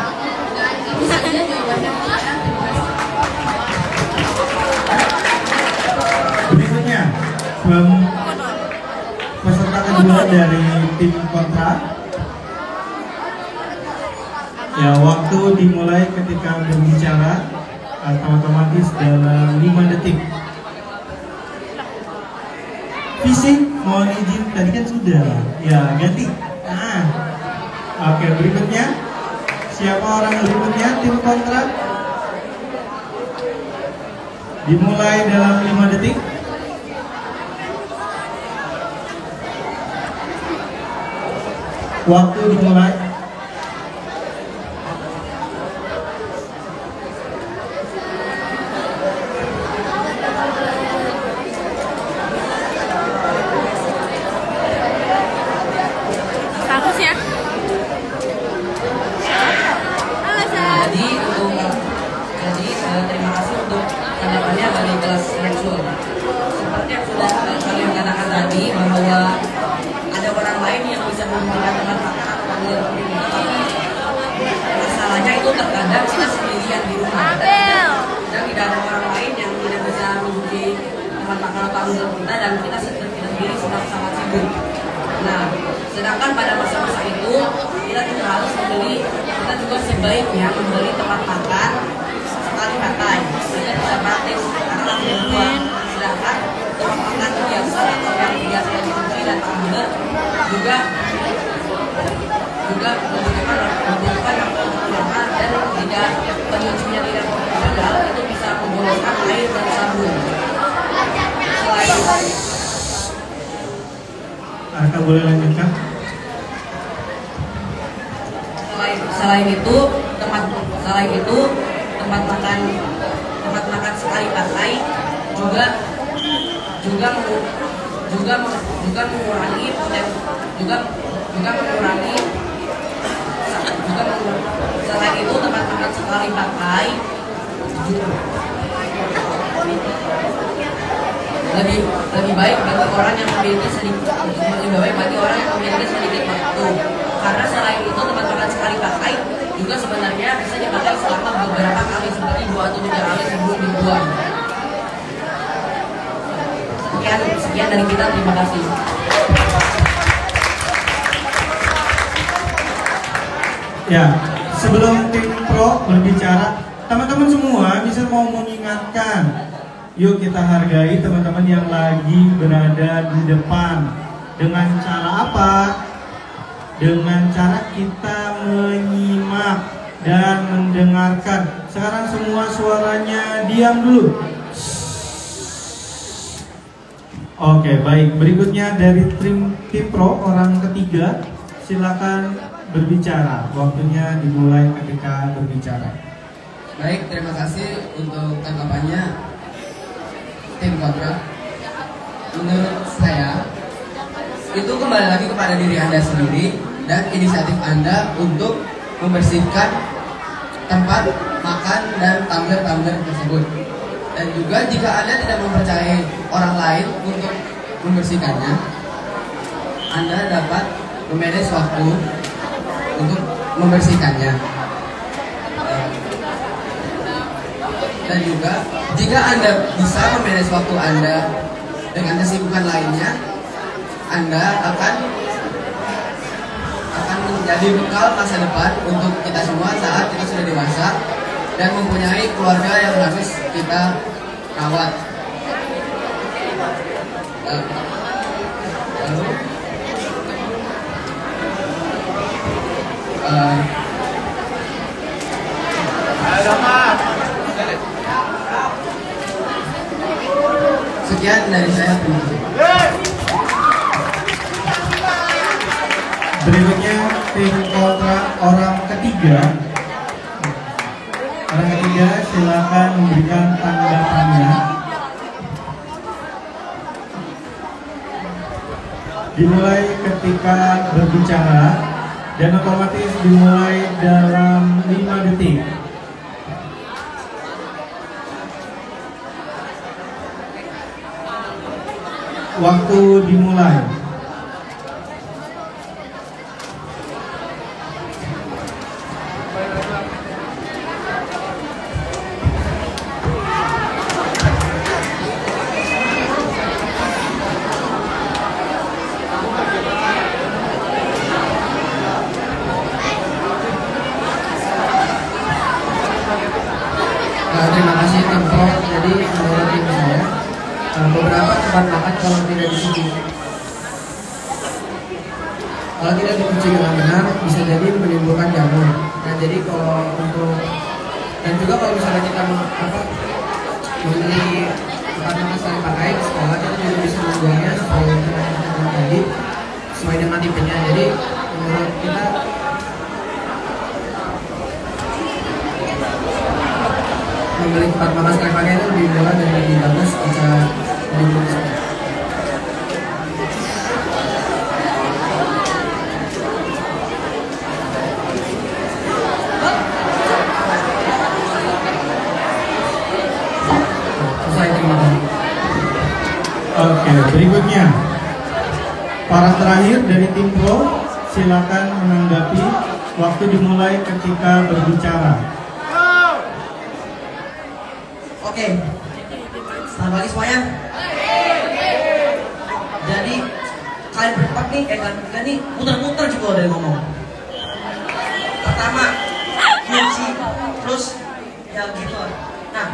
Dan itu saja jawabannya. Terima kasih. Berikutnya, peserta kedua dari tim kontra. Ya, waktu dimulai ketika berbicara atau otomatis dalam 5 detik. Fisik, mohon izin, tadi kan sudah. Ya, ganti. Nah, oke, berikutnya. Siapa orang berikutnya? Tim kontra. Dimulai dalam 5 detik. Waktu dimulai. Statusnya. Halo Sar. Terima kasih untuk tanggapannya dari kelas seksual. Seperti yang sudah kalian katakan tadi bahwa ada orang lain yang bisa memberikan tempat makan masalahnya itu terkadang kita sendirian di rumah dan tidak ada orang lain yang tidak bisa mencuci tempat makan atau tanggung kita dan kita sendiri sangat sibuk. Nah, sedangkan pada masa-masa itu kita tidak harus membeli, kita juga sebaiknya membeli tempat makan sekali pakai sehingga bisa praktis karena tidak uang. Sedangkan tempat makan biasa atau yang biasa dicuci dan tumbler juga membutuhkan lama dan jika penyucinya tidak profesional itu bisa memboloskan air dan sabun. Aka boleh lanjutkan? Selain itu tempat makan sekali pakai juga mengurangi selain itu tempat makan sekali pakai lebih baik bagi orang yang memiliki sedikit waktu, karena selain itu tempat makan sekali pakai juga sebenarnya bisa dipakai selama beberapa kali seperti 2 atau 3 kali sebelum dibuang. Sekian dari kita, terima kasih. Ya, sebelum tim pro berbicara, teman-teman semua bisa mau mengingatkan, yuk kita hargai teman-teman yang lagi berada di depan. Dengan cara apa? Dengan cara kita menyimak dan mendengarkan. Sekarang semua suaranya diam dulu. Oke, baik. Berikutnya dari tim pro orang ketiga, silakan berbicara. Waktunya dimulai ketika berbicara. Baik, terima kasih untuk tanggapannya tim kontra. Menurut saya, itu kembali lagi kepada diri Anda sendiri dan inisiatif Anda untuk membersihkan tempat makan dan tumbler-tumbler tersebut. Dan juga jika Anda tidak mempercayai orang lain untuk membersihkannya, Anda dapat memanage waktu untuk membersihkannya. Dan juga jika Anda bisa memanage waktu Anda dengan kesibukan lainnya, Anda akan menjadi bekal masa depan untuk kita semua saat kita sudah dewasa dan mempunyai keluarga yang harus kita rawat. Lalu sekian dari saya. Berikutnya tim kontra orang ketiga. Orang ketiga silakan memberikan tanggapannya. Dimulai ketika berbicara dan otomatis dimulai dalam 5 detik. Waktu dimulai. Terima kasih Tim Pro. Jadi menurut tim saya beberapa tempat makan kalau tidak dicuci dengan benar bisa jadi menimbulkan jamur. Nah jadi kalau untuk dan juga kalau misalnya kita membeli tempat makan sekali pakai di sekolah, kita juga bisa membuangnya sesuai dengan tadi sesuai dengan tipenya. Jadi menurut kita membeli tempat makan sekali pakai itu lebih murah dan lebih bagus bisa menimbulkan. Oke, berikutnya para terakhir dari tim Pro silakan menanggapi. Waktu dimulai ketika berbicara. Oke, selamat pagi semuanya. Jadi kalian berempat nih, kalian bertiga nih muter-muter juga udah ngomong. Pertama, kunci, terus ya gitu. Nah,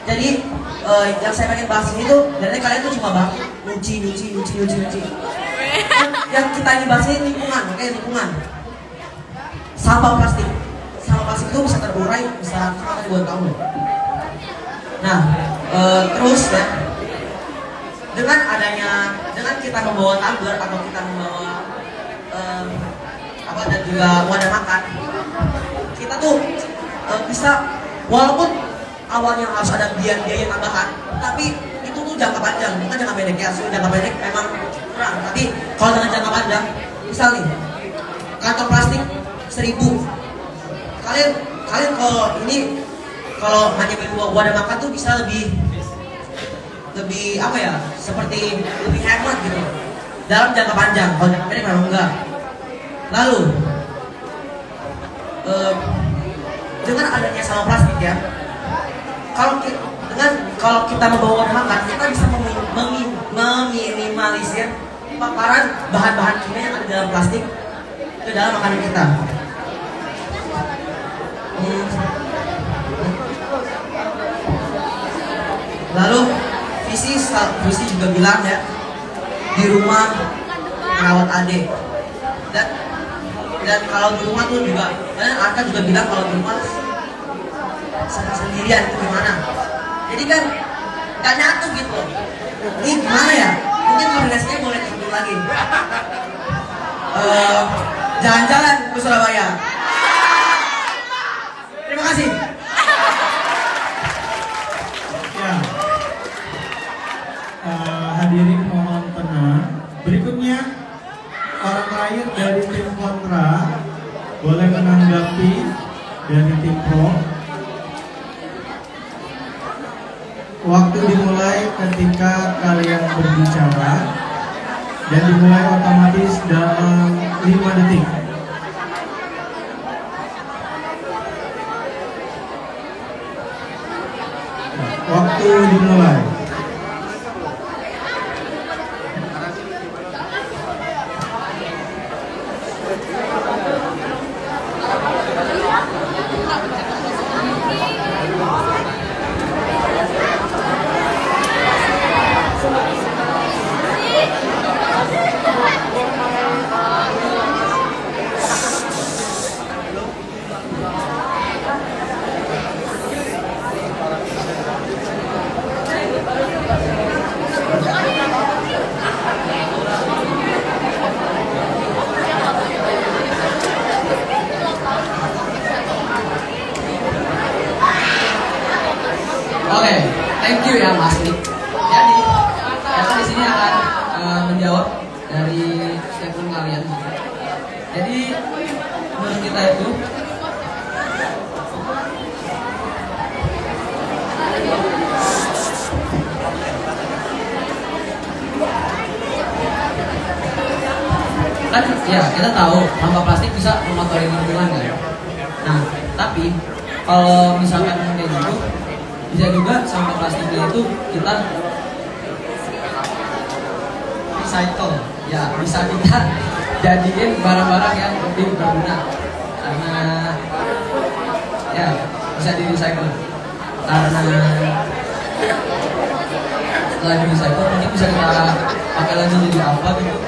jadi yang saya pengen bahas ini tuh, dari kalian tuh cuma bahas nyuci. Yang kita ini bahas ini lingkungan, oke, lingkungan. Sampah plastik itu bisa terurai, bisa sampai 2 tahun. Nah, terus ya, dengan kita membawa tumbler atau kita membawa dan juga wadah makan, kita tuh bisa, walaupun awalnya harus ada biaya tambahan, tapi itu tuh jangka panjang, bukan jangka pendek ya. Jangka pendek memang kurang, tapi kalau dengan jangka panjang, misal nih kantong plastik 1000, kalian kalau hanya beli wadah makan tuh bisa lebih apa ya, seperti lebih hemat gitu dalam jangka panjang. Kalau jangka pendek memang enggak. Lalu dengan adanya sampah plastik ya, kalau kita membawa wadah makan, kita bisa meminimalisir paparan bahan-bahan kimia yang ada dalam plastik ke dalam makanan kita. Lalu visi juga bilang ya, di rumah merawat adik, dan kalau di rumah tuh juga, dan Arka juga bilang kalau di rumah sendirian itu gimana. Jadi kan gak nyatu gitu. Ini gimana ya? Mungkin koordinasinya boleh diambil lagi. Jalan-jalan ke Surabaya. Terima kasih. Ya. Hadirin mohon tenang. Berikutnya orang terakhir dari tim kontra boleh menanggapi dari tim pro. Waktu dimulai ketika kalian berbicara dan dimulai otomatis dalam 5 detik. Waktu dimulai. Oke, thank you ya Mas Nik. Jadi, kita di sini akan menjawab dari statement kalian. Jadi, menurut kita itu kan ya kita tahu sampah plastik bisa mengotori lingkungan kan. Nah, tapi kalau misalkan kayak gitu bisa juga sampah plastiknya itu kita recycle, ya bisa kita jadiin barang-barang yang lebih berguna karena ya bisa di recycle karena setelah di recycle mungkin bisa kita pakai lagi jadi apa gitu.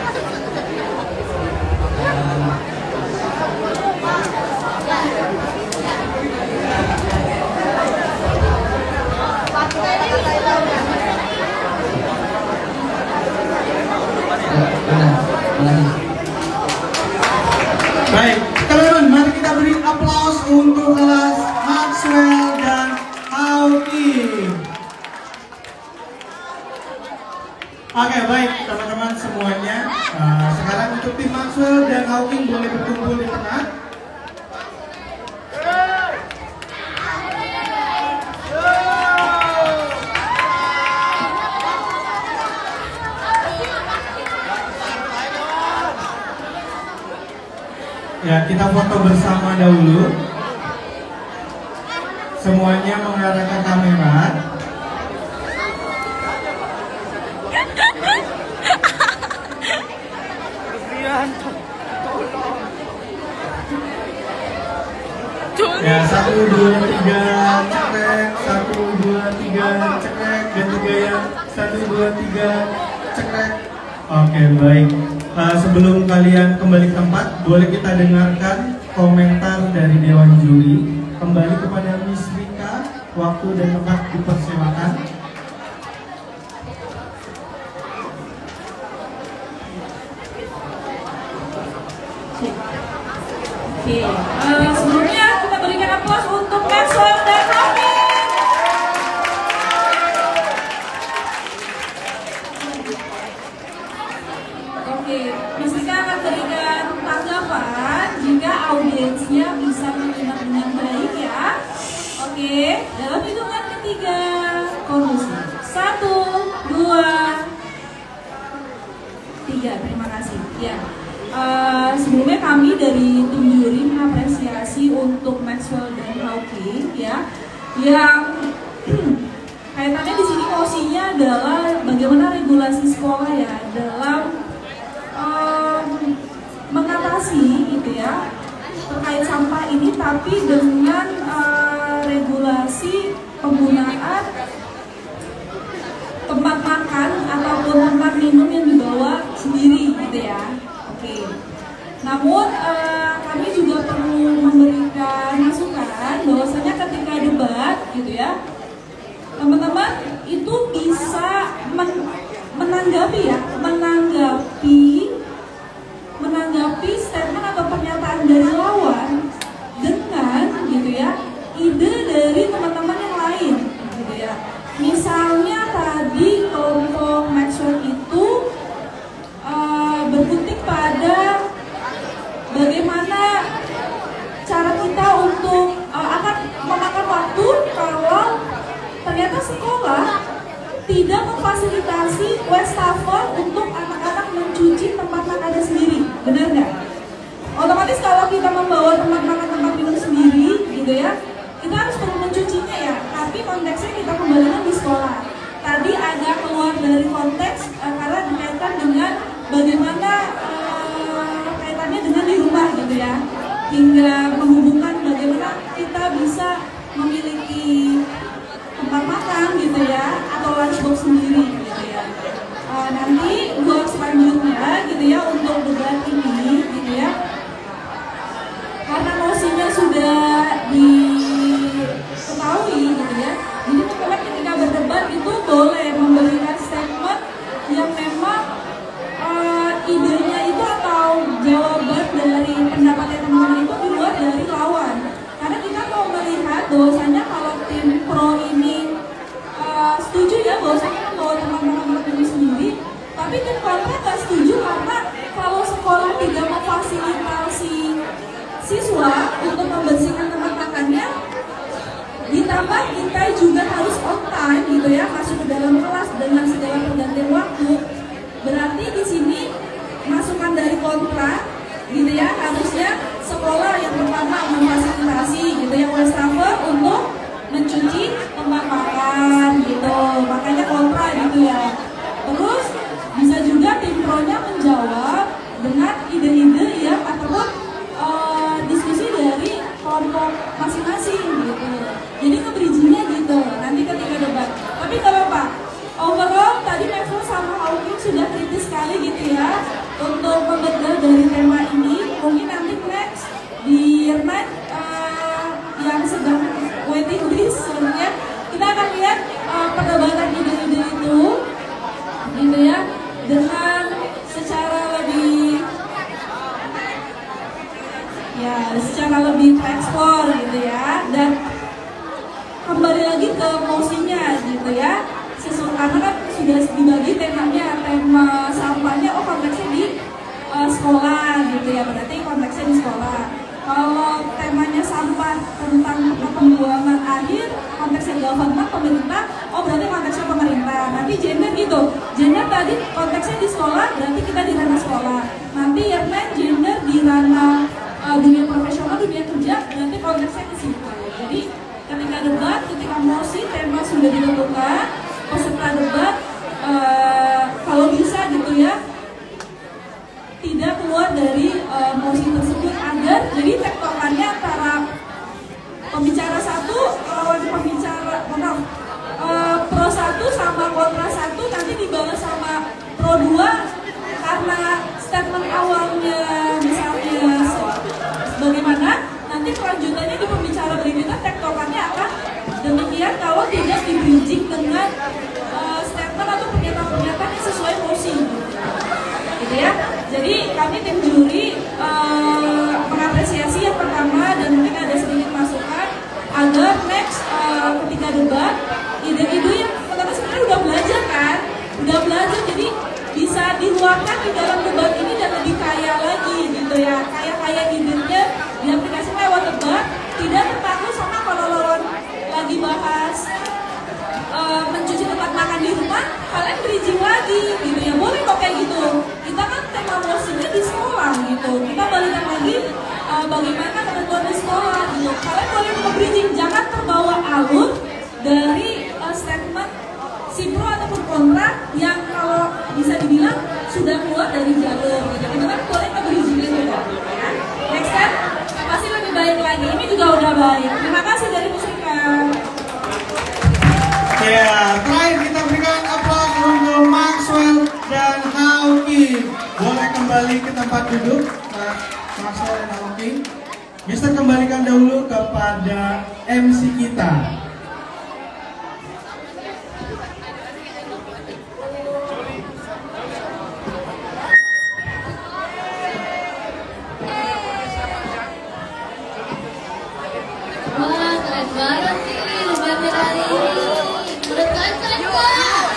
Baik, teman-teman, mari kita beri aplaus untuk kelas Maxwell dan Hawking. Oke, baik teman-teman semuanya. Sekarang untuk tim Maxwell dan Hawking boleh berkumpul di tengah. Ya, kita foto bersama dahulu. Semuanya mengarah ke kamera. Ya, 1, 2, 3, cekrek. 1, 2, 3, cekrek. Dan juga yang 1, 2, 3, cekrek. Oke, baik. Sebelum kalian kembali ke tempat, boleh kita dengarkan komentar dari Dewan Juri. Kembali kepada Miss Rika, waktu dan tempat dipersilakan. Oke, sebelumnya kita berikan aplaus untuk Maxwell dan Hawking. Oke, Miss Rika akan berikan tanggapan jika audiensnya bisa menyimak dengan baik ya. Oke, dalam hitungan ketiga, konklusi. 1, 2, 3. Terima kasih. Ya. Sebelumnya kami dari tim juri mengapresiasi untuk Maxwell dan Hawking ya, yang kaitannya di sini mosinya adalah bagaimana regulasi sekolah ya dalam mengatasi gitu ya terkait sampah ini, tapi dengan regulasi penggunaan tempat makan ataupun tempat minum yang dibawa sendiri gitu ya. Oke. Namun kami juga perlu memberikan masukan bahwasanya ketika debat gitu ya, teman-teman itu bisa menanggapi statement atau pernyataan dari lawan dengan gitu ya ide dari teman-teman yang lain gitu ya. Misalnya tadi kelompok Maxwell itu berkutik pada bagaimana cara kita untuk akan memakan waktu kalau ternyata sekolah tidak memfasilitasi wastafel untuk anak-anak mencuci benar nggak? Otomatis kalau kita membawa tempat makan tempat minum sendiri gitu ya, kita harus perlu mencucinya ya, tapi konteksnya kita kembalikan di sekolah. Tadi agak keluar dari konteks karena dikaitkan dengan bagaimana kaitannya dengan di rumah gitu ya, hingga menghubungkan bagaimana kita bisa memiliki tempat makan gitu ya, atau lunchbox sendiri gitu ya. Nanti buat selanjutnya gitu ya untuk debat ini gitu ya, karena mosinya sudah diketahui gitu ya, jadi teman-teman ketika berdebat itu boleh memberikan statement yang memang idenya itu atau jawaban dari pendapatnya teman-teman itu di luar dari lawan. Karena kita mau melihat bahwasanya kalau tim pro ini setuju ya bahwasanya membawa teman-teman ini sendiri, tapi tim kontra nggak setuju karena kalau sekolah tidak memfasilitasi siswa untuk membersihkan tempat makannya, ditambah kita juga harus on time gitu ya, masuk ke dalam kelas dengan segala pergantian waktu. Berarti di sini masukan dari kontra gitu ya, harusnya sekolah yang pertama memfasilitasi gitu ya wastafel untuk mencuci tempat makan gitu, makanya kontra gitu ya. Terus bisa juga tim pro-nya menjawab dengan ide-ide ya ataupun diskusi dari kelompok masing-masing gitu. Jadi nge-bridging-nya gitu nanti ketika debat. Tapi gak apa-apa, overall tadi Maxwell sama Hawking sudah kritis sekali gitu ya untuk membedah dari tema ini. Mungkin nanti next di Yerman yang sedang waiting list sebenarnya kita akan lihat perdebatan ide-ide itu gitu ya, dengan secara lebih tereksplor gitu ya, dan kembali lagi ke mosinya gitu ya. Karena kan sudah dibagi temanya, tema sampahnya konteksnya di sekolah gitu ya, berarti konteksnya di sekolah. Kalau temanya sampah tentang pembuangan akhir, konteksnya government, pemerintah, berarti konteksnya pemerintah. Nanti gender gitu, gender tadi konteksnya di sekolah, berarti kita di ranah sekolah. Nanti Yerman gender di ranah dunia profesional, dunia kerja, berarti konteksnya ke situ. Jadi ketika debat, ketika mosi, tema sudah ditentukan, peserta debat kalau bisa gitu ya tidak keluar dari mosi tersebut, agar jadi tektokannya antara pembicara satu lawan pembicara pro satu sama kontra satu nanti dibalas sama pro dua, karena statement awalnya misalnya bagaimana, nanti kelanjutannya di pembicara berikutnya tektokannya akan demikian kalau tidak di-bridging dengan statement atau pernyataan-pernyataan yang sesuai mosi gitu ya. Jadi kami tim juri mengapresiasi yang pertama dan mungkin ada sedikit masukan agar next ketika debat ide-ide yang teman-teman sebenarnya udah belajar kan, jadi bisa diluangkan di dalam debat ini dan lebih kaya lagi gitu ya, kaya idenya diaplikasikan lewat debat, tidak terpaku sama kalau lawan lagi bahas mencuci tempat makan di rumah, kalian bridging lagi gitu ya, boleh kok kayak gitu. Kita kan tema mosinya di sekolah gitu, kita balikan lagi bagaimana ketentuan di sekolah gitu. Kalian boleh nge-bridging, jangan terbawa alur dari statement si pro ataupun kontra yang kalau bisa dibilang sudah keluar dari jalur gitu. Kita kan boleh nge-bridgingnya juga ya. Next time pasti lebih baik lagi, ini juga udah baik. Terima kasih dari Musika. Ya, terakhir kita berikan aplaus untuk Maxwell dan Hawking. Boleh kembali ke tempat duduk, Maxwell dan Hawking. Bisa kembalikan dahulu kepada MC kita. Wah, keren banget nih debatnya kali ini. Menurut kalian keren nggak?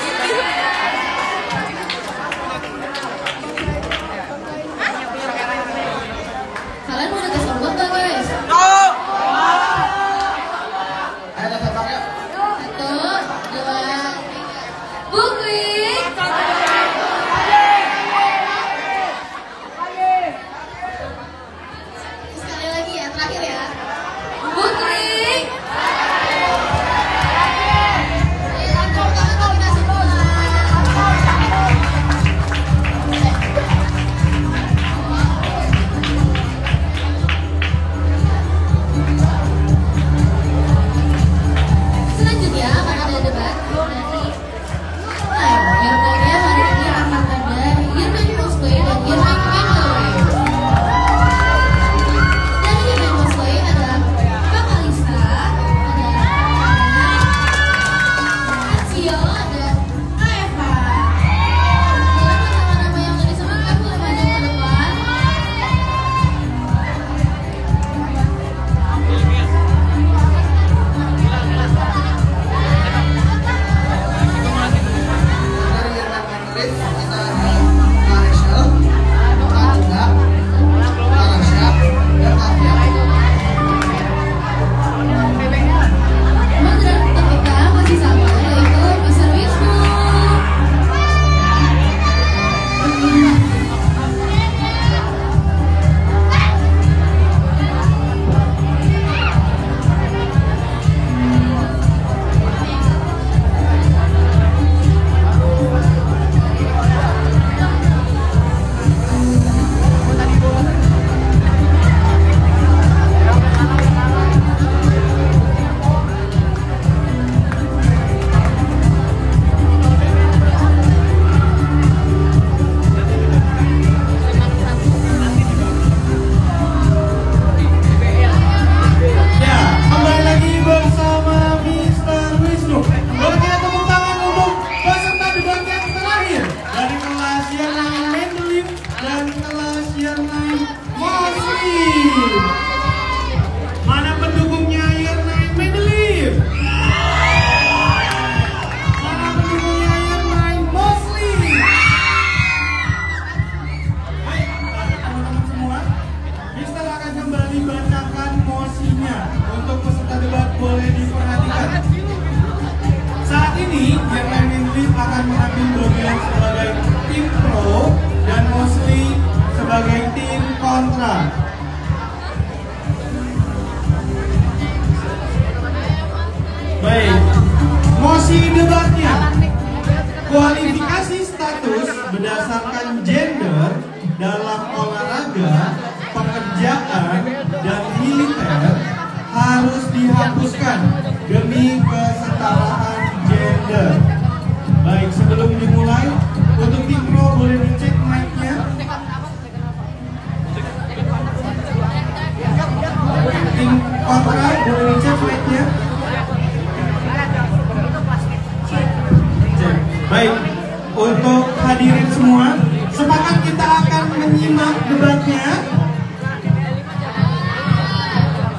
Kalian mau tes ombak nggak guys? Ayo tes ombak yuk. 1, 2, 3. Bukri. kalian sebagai tim pro dan Mosli sebagai tim kontra. Baik, mosi debatnya. Kualifikasi status berdasarkan gender dalam olahraga, pekerjaan, dan militer harus dihapuskan demi kesetaraan gender. Baik, sebelum dimulai, untuk tim pro boleh dicek mic-nya. Tim kontra boleh dicek mic-nya. Baik, untuk hadirin semua, sepakat kita akan menyimak debatnya.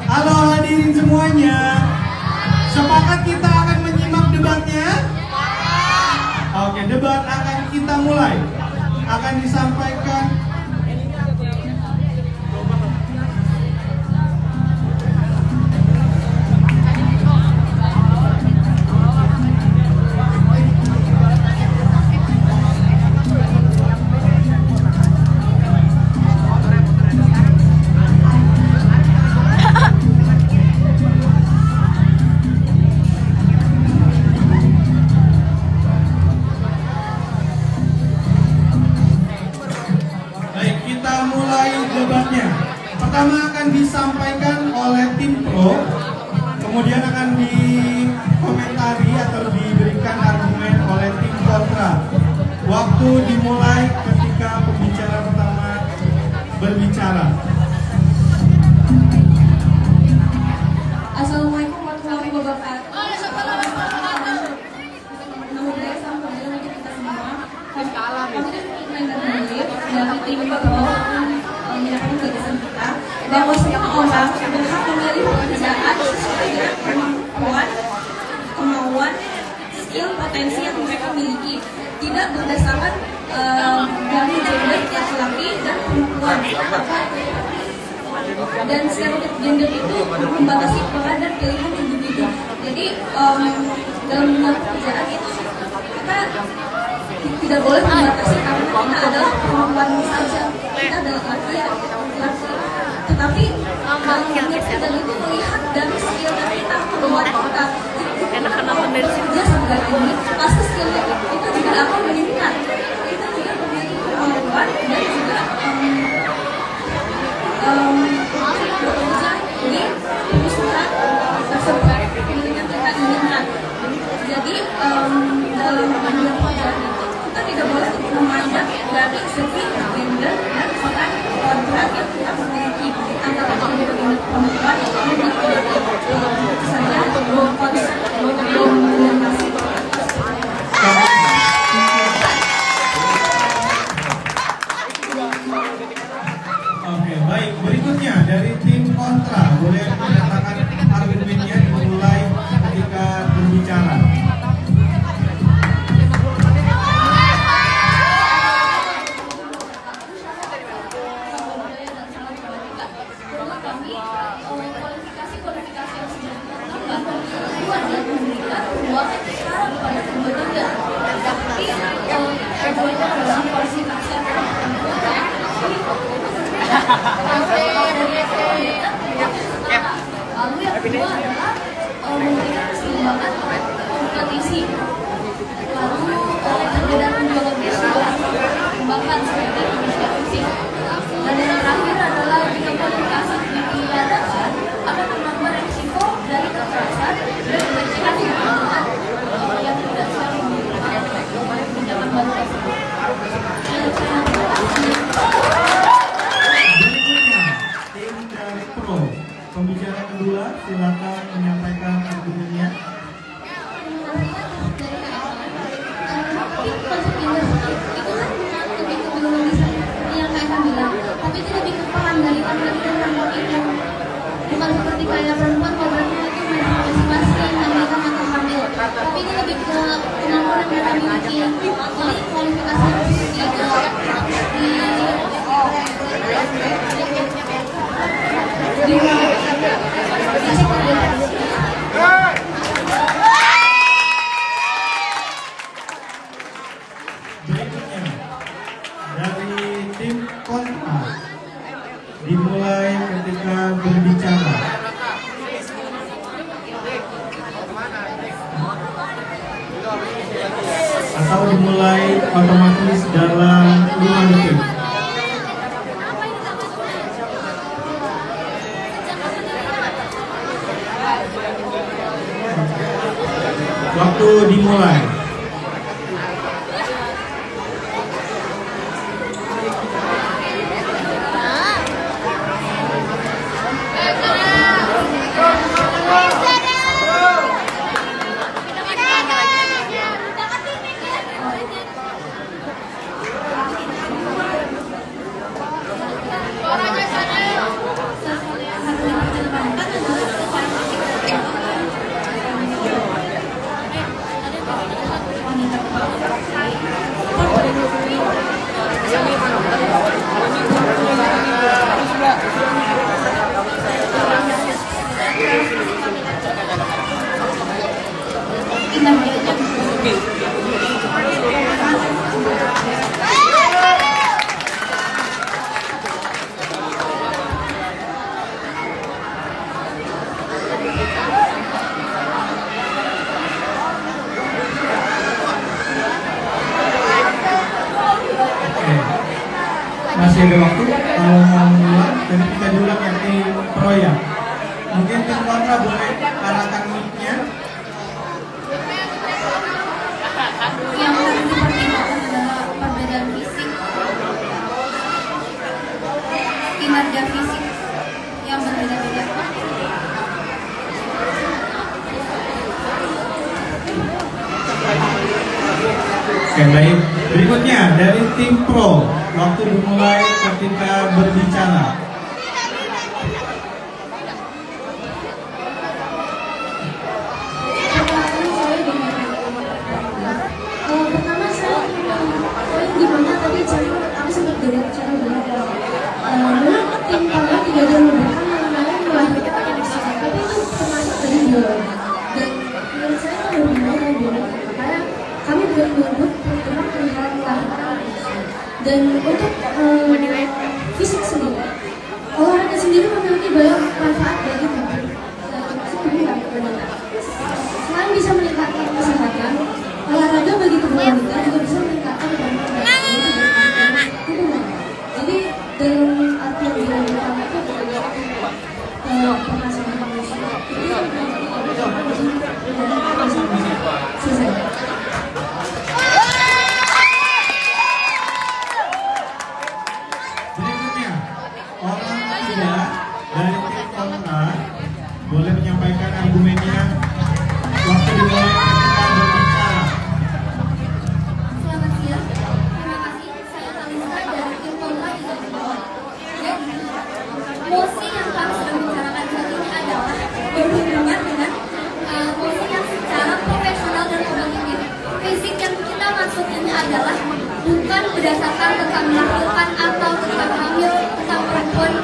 Halo hadirin semuanya, sepakat kita akan menyimak debatnya? Oke, debat akan kita mulai. Akan disampaikan debatnya. Pertama akan disampaikan oleh tim pro, kemudian akan dikomentari atau diberikan argumen oleh tim kontra. Waktu dimulai ketika pembicara pertama berbicara. Assalamualaikum warahmatullahi wabarakatuh. Nama saya sampai untuk kita semua. Kami dari tim pro menyatakan gagasan kita bahwa semua orang berhak memilih pekerjaan sesuai dengan kemauan, skill, potensi yang mereka miliki, tidak berdasarkan dari gender laki-laki dan perempuan. Dan stereotip gender itu membatasi peran dan pilihan individu. Jadi dalam membuat pekerjaan itu kita tidak boleh membatasi karena kita adalah perempuan saja, kita adalah laki. Tetapi dalam pekerjaan itu melihat dari skill dan kita kemampuan kita bekerja sebagai ini, pasti skill itu juga akan meningkat. Kita juga memiliki kemampuan dan juga bekerja di perusahaan tersebut yang kita inginkan. Jadi dalam membuat pekerjaan itu kita tidak boleh memandang dari segi gender dan peran kontrak yang kita memiliki antara gender dan perempuan yang saya konsep implementasi. Oke, baik. Berikutnya dari tim kontra boleh menyatakan argumennya dimulai ketika berbicara. Lalu yang kedua adalah memberikan keseimbangan kompetisi. Lalu perbedaan biologis juga dikembangkan sebagai manusia fisik. Dan yang terakhir adalah jika kualifikasi diadakan akan menambah resiko dari kekerasan dan pelecehan yang tidak selalu menggunakan pinjaman baru tersebut. Tim dari pro, pembicara kedua silakan menyampaikan argumennya. Tapi itu lebih ke peran dari laki-laki dan perempuan itu, bukan seperti kayak perempuan kalau perempuan itu masing-masing menikah atau hamil, tapi ini lebih ke kemampuan yang mereka miliki. Jadi kualifikasi kontra. Dimulai ketika berbicara. Atau dimulai otomatis dalam 5 detik. Waktu dimulai. Masih ada waktu kalau mau mulai dan kita diulang ya tim pro ya. Mungkin tim kontra boleh arahkan mic-nya. Yang harus dipertimbangkan adalah perbedaan fisik, kinerja fisik yang berbeda-beda. Oke, baik. Berikutnya dari tim pro, waktu dimulai ketika berbicara. Pertama saya poin di mana tadi aku sempat berbicara bahwa tim para tidak ada memberikan mengenai melahirkan tapi itu termasuk dari biologi dan menurut saya itu lebih baik dari biologi karena kami tidak menyebut program perihal melahirkan dan untuk fisik sendiri olahraga sendiri memiliki banyak manfaat bagi tubuh selain bisa meningkatkan kesehatan olahraga bagi tubuh wanita juga bisa meningkatkan kemampuan hubungan. Jadi dalam artian biologi utama itu penghasilan manusia selesai. Berikutnya, orang ketiga dari tim kontra boleh menyampaikan argumennya waktu dimulai ketika berbicara. Selamat siang, terima kasih. Saya Kalista dari tim kontra di Jawa. Jadi, mosi yang kami sedang bicarakan saat ini adalah berhubungan dengan mosi yang secara profesional dan kompetitif. Fisik yang kita maksud ini adalah bukan berdasarkan tentang melahirkan atau tentang hamil, tentang perempuan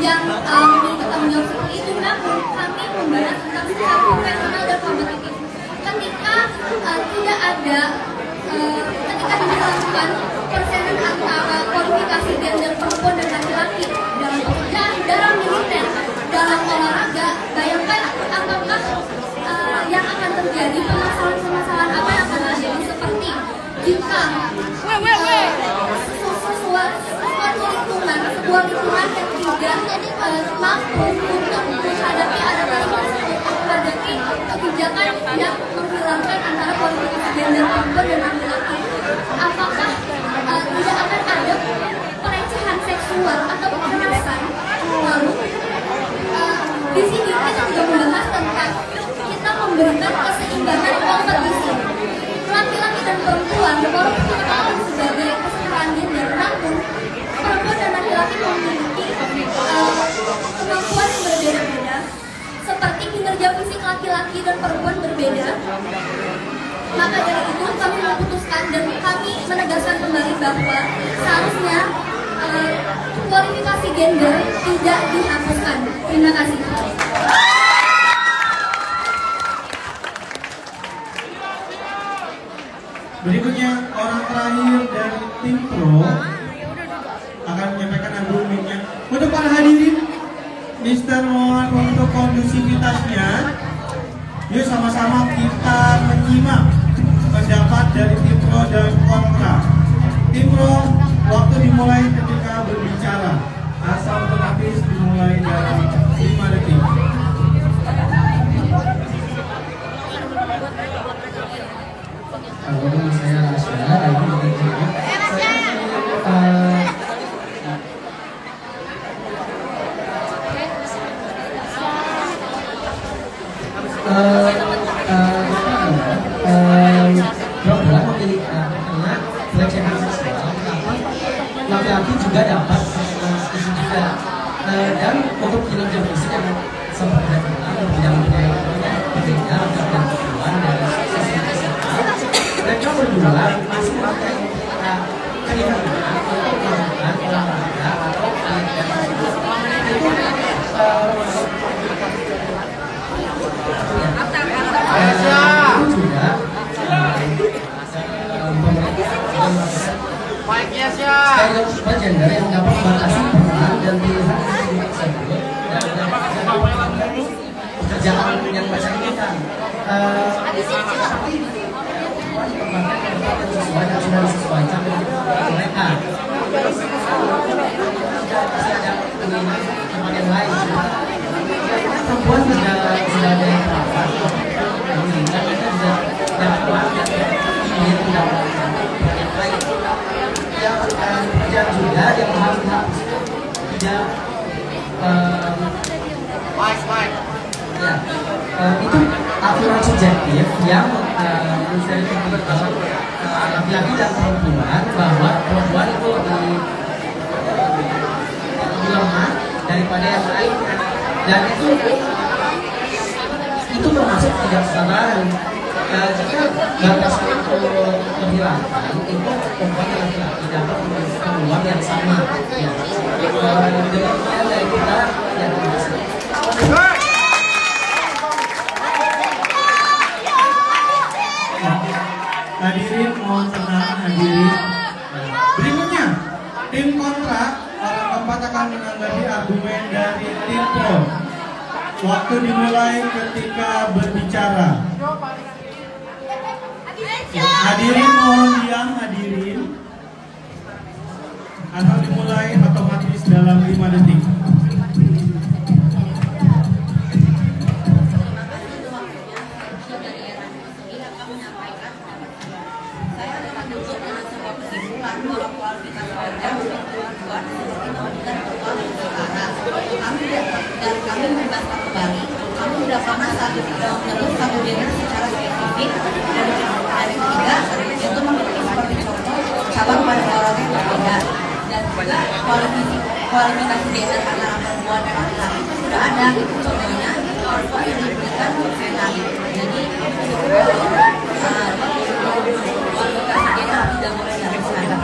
yang memiliki tanggung jawab seperti itu, namun kami membahas tentang secara profesional dan kompetitif. Ketika tidak ada ketika dilakukan persenan antara kualifikasi gender perempuan dan laki-laki dalam pekerjaan, dalam militer, dalam olahraga, bayangkan apakah yang akan terjadi, permasalahan-permasalahan apa yang akan terjadi seperti jika sebuah lingkungan yang tidak mampu untuk menghadapi kebijakan yang menghilangkan antara kualifikasi gender perempuan dan laki-laki, apakah tidak akan ada pelecehan seksual atau kekerasan? Lalu di sini kita juga membahas tentang kita memberikan keseimbangan kompetisi laki-laki dan perempuan, walaupun kita tahu sebagai kesetaraan gender, namun perempuan dan laki-laki memiliki kemampuan yang berbeda-beda, seperti kinerja fisik laki-laki dan perempuan berbeda. Maka dari itu kami memutuskan dan kami menegaskan kembali bahwa seharusnya kualifikasi gender tidak dihapuskan. Terima kasih. Berikutnya orang terakhir dari tim pro akan Mister mohon untuk kondusivitasnya. Yuk sama-sama kita menyimak pendapat dari tim pro dan kontra. Tim pro, waktu dimulai ketika berbicara. Asal otomatis dimulai dalam 5 detik. Halo, saya Rasya dari program memiliki karena pelecehan seksual, tapi laki-laki juga dapat itu juga. Dan untuk kinerja fisik yang seperti yang berbeda berbeda dan tujuan dari sisi kesehatan, mereka berdua masih pakai keinginan untuk melakukan olahraga atau itu juga stereotipe gender yang dapat membatasi peran dan pilihan individu tersebut dan pekerjaan yang mereka inginkan. Sesuai dan sudah disesuaikan dengan mereka. Masih ada keinginan tempat yang lain. Perempuan sudah ada yang perawat, menginginkan kita bisa dapat dan ingin mendapatkan yang lain. Yang pekerjaan juga yang harus tidak itu aturan subjektif yang dari laki-laki dan perempuan, bahwa perempuan itu lebih lemah daripada yang lain, dan itu termasuk tidak kesabaran. Jika batas itu dihilangkan, itu perempuan dan laki-laki dapat memiliki ruang yang sama. Demikian dari kita yang Hadirin mohon tenang, hadirin. Berikutnya, tim kontra orang keempat akan menanggapi argumen dari tim pro. Waktu dimulai ketika berbicara. Hadirin mohon diam, hadirin. Asal dimulai otomatis dalam 5 detik. Kami membahas kembali, kami sudah pernah menyebut satu gender secara spesifik, dan ketiga itu memiliki seperti contoh cabang pada orang yang berbeda, dan juga kualifikasi gender antara perempuan dan laki-laki itu sudah ada. Contohnya perempuan yang diberikan fenali, jadi kualifikasi gender tidak boleh dari standar.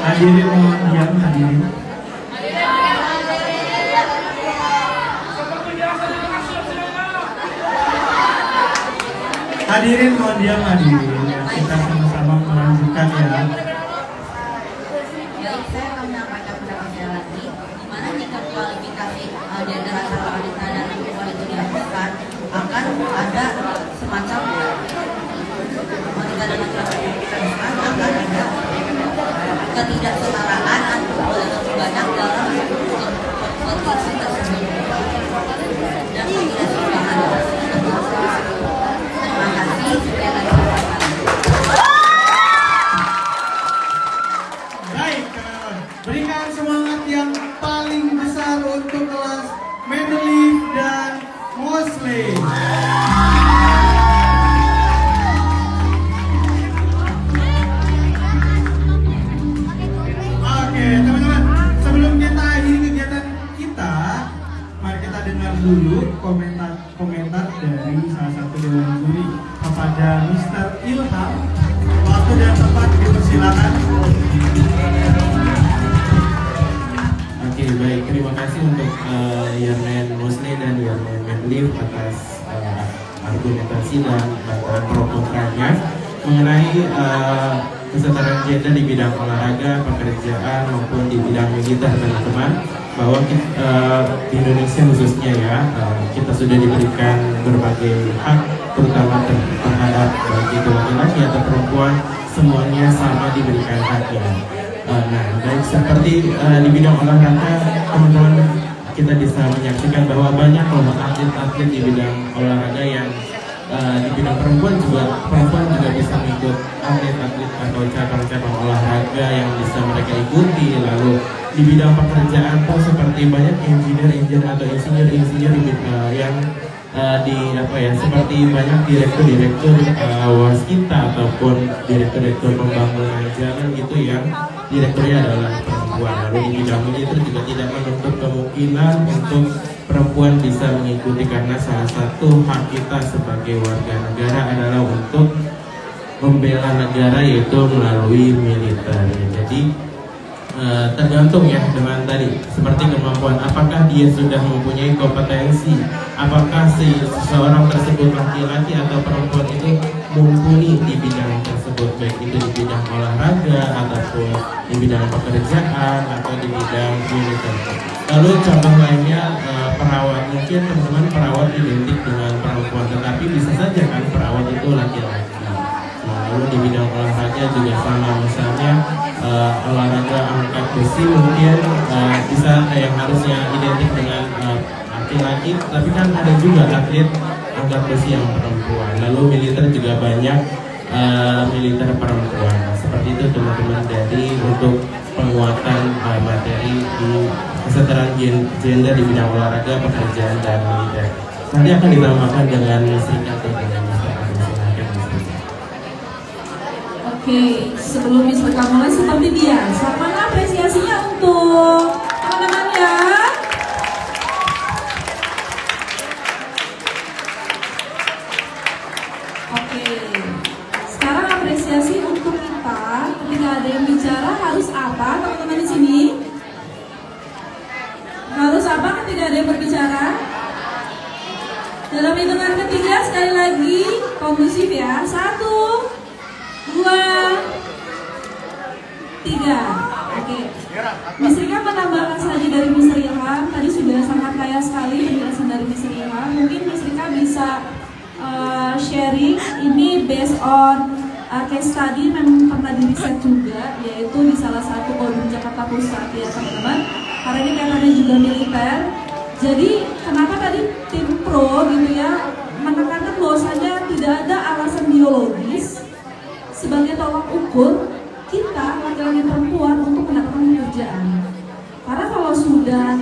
Hadirin mohon diam, hadirin. Hadirin mohon diam, hadirin. Kita sama-sama melanjutkan ya. Jadi saya akan menyampaikan pendapat saya lagi, dimana jika kualifikasi gender antara wanita dan perempuan itu dilakukan, akan ada semacam wanita dan laki-laki akan ada ketidaksetaraan banyak dalam posisi tersebut dan ketidaksetaraan. Terima kasih. Baik, teman-teman. Berikan semangat yang paling besar untuk kelas Medley dan Muslim. Oke, teman-teman. Sebelum kita akhiri kegiatan kita, mari kita dengar dulu komentar dari salah satu dewan juri kepada Mr. Ilham. Waktu dan tempat dipersilakan. dokumentasi dan bantahan pro kontranya mengenai kesetaraan gender di bidang olahraga, pekerjaan maupun di bidang militer, teman-teman. Bahwa di Indonesia khususnya ya, kita sudah diberikan berbagai hak, terutama terhadap baik itu laki-laki atau perempuan, semuanya sama diberikan haknya. Nah, baik seperti di bidang olahraga, teman-teman, kita bisa menyaksikan bahwa banyak loh atlet-atlet di bidang olahraga yang di bidang perempuan juga bisa mengikut atlet-atlet atau cabang-cabang olahraga yang bisa mereka ikuti. Lalu di bidang pekerjaan pun seperti banyak engineer atau insinyur yang seperti banyak direktur waskita ataupun direktur pembangunan jalan gitu yang direkturnya adalah perempuan. Lalu di bidang militer juga tidak menutup kemungkinan untuk perempuan bisa mengikuti, karena salah satu hak kita sebagai warga negara adalah untuk membela negara, yaitu melalui militer. Jadi tergantung ya dengan tadi seperti kemampuan, apakah dia sudah mempunyai kompetensi, apakah seseorang tersebut laki-laki atau perempuan itu mumpuni di bidang tersebut, baik itu di bidang olahraga ataupun di bidang pekerjaan atau di bidang militer. Lalu contoh lainnya perawat, mungkin teman-teman perawat identik dengan perempuan, tetapi bisa saja kan perawat itu laki-laki. Lalu di bidang olahraga juga sama, misalnya olahraga angkat besi mungkin bisa yang harusnya identik dengan laki-laki, tapi kan ada juga atlet angkat besi yang perempuan. Lalu militer juga banyak militer perempuan. Seperti itu teman-teman, dari untuk penguatan materi di kesetaraan gender di bidang olahraga, pekerjaan, dan militer. Nanti akan ditambahkan dengan serikat atau dengan Oke, sebelum Rika mulai seperti biasa, mana apresiasinya untuk teman-teman ya? Oke, sekarang apresiasi untuk kita. Ketika ada yang bicara harus apa, teman-teman di sini? Harus apa ketika ada yang berbicara? Dalam hitungan ketiga sekali lagi kondusif ya. 1, 2, 3. Oke. Miss Rika menambahkan saja dari Miss Ilham. Tadi sudah sangat kaya sekali penjelasan dari Miss Ilham. Mungkin Miss Rika bisa sharing. Ini based on case study, memang pernah di riset juga, yaitu di salah satu Kodim Jakarta Pusat ya teman-teman. Karena ini kaitannya juga militer. Jadi kenapa tadi tim pro gitu ya menekankan bahwasanya tidak ada alasan biologis sebagai tolak ukur kita laki-laki perempuan untuk mendapatkan pekerjaan. Karena kalau sudah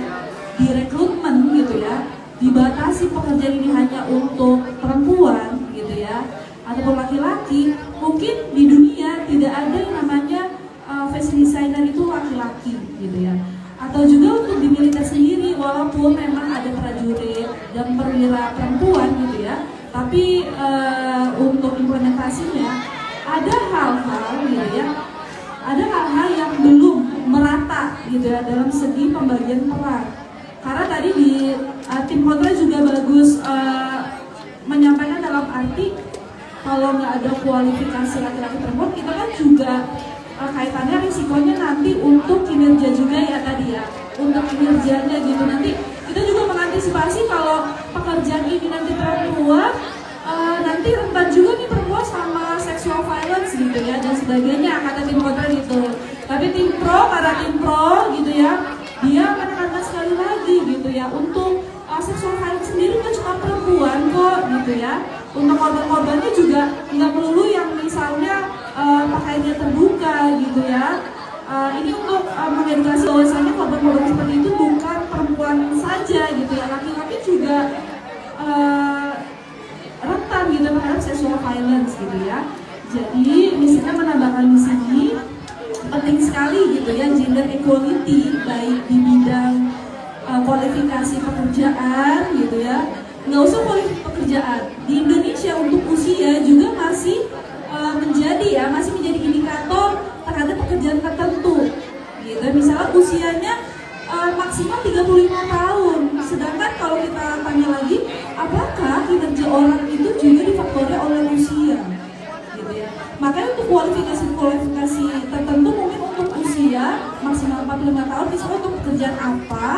direkrutmen gitu ya, dibatasi pekerjaan ini hanya untuk perempuan gitu ya, ataupun laki-laki, mungkin di dunia tidak ada yang namanya fashion designer itu laki-laki gitu ya. Atau juga untuk di militer sendiri, walaupun memang ada prajurit dan perwira perempuan gitu ya, tapi untuk implementasinya ada hal-hal gitu ya, ada hal-hal yang belum merata gitu ya dalam segi pembagian peran. Karena tadi di tim kontra juga bagus menyampaikan dalam arti kalau nggak ada kualifikasi laki-laki perempuan, kita kan juga kaitannya risikonya nanti untuk kinerja juga ya tadi ya, untuk kinerjanya gitu. Nanti kita juga mengantisipasi kalau pekerjaan ini nanti perempuan, nanti rentan juga nih perempuan sama sexual violence gitu ya dan sebagainya, kata tim kontra gitu. Tapi tim pro, para tim pro gitu ya, dia menekankan sekali lagi gitu ya, untuk sexual violence sendiri kan cuma perempuan kok gitu ya. Untuk korban-korbannya juga nggak melulu yang misalnya pakaiannya terbuka gitu ya. Ini untuk mengedukasi bahwasanya korban-korban seperti itu bukan perempuan saja gitu ya, laki-laki juga rentan gitu terhadap sexual violence gitu ya. Jadi misalnya menambahkan di sini penting sekali gitu ya gender equality, baik di bidang kualifikasi pekerjaan gitu ya. Nggak usah kualifikasi pekerjaan, di Indonesia untuk usia juga masih masih menjadi indikator terhadap pekerjaan tertentu gitu. Misalnya usianya maksimal 35 tahun, sedangkan kalau kita tanya lagi apakah kinerja orang itu juga difaktori oleh usia, gitu ya. Makanya untuk kualifikasi tertentu mungkin untuk usia maksimal 45 tahun misalnya untuk pekerjaan apa,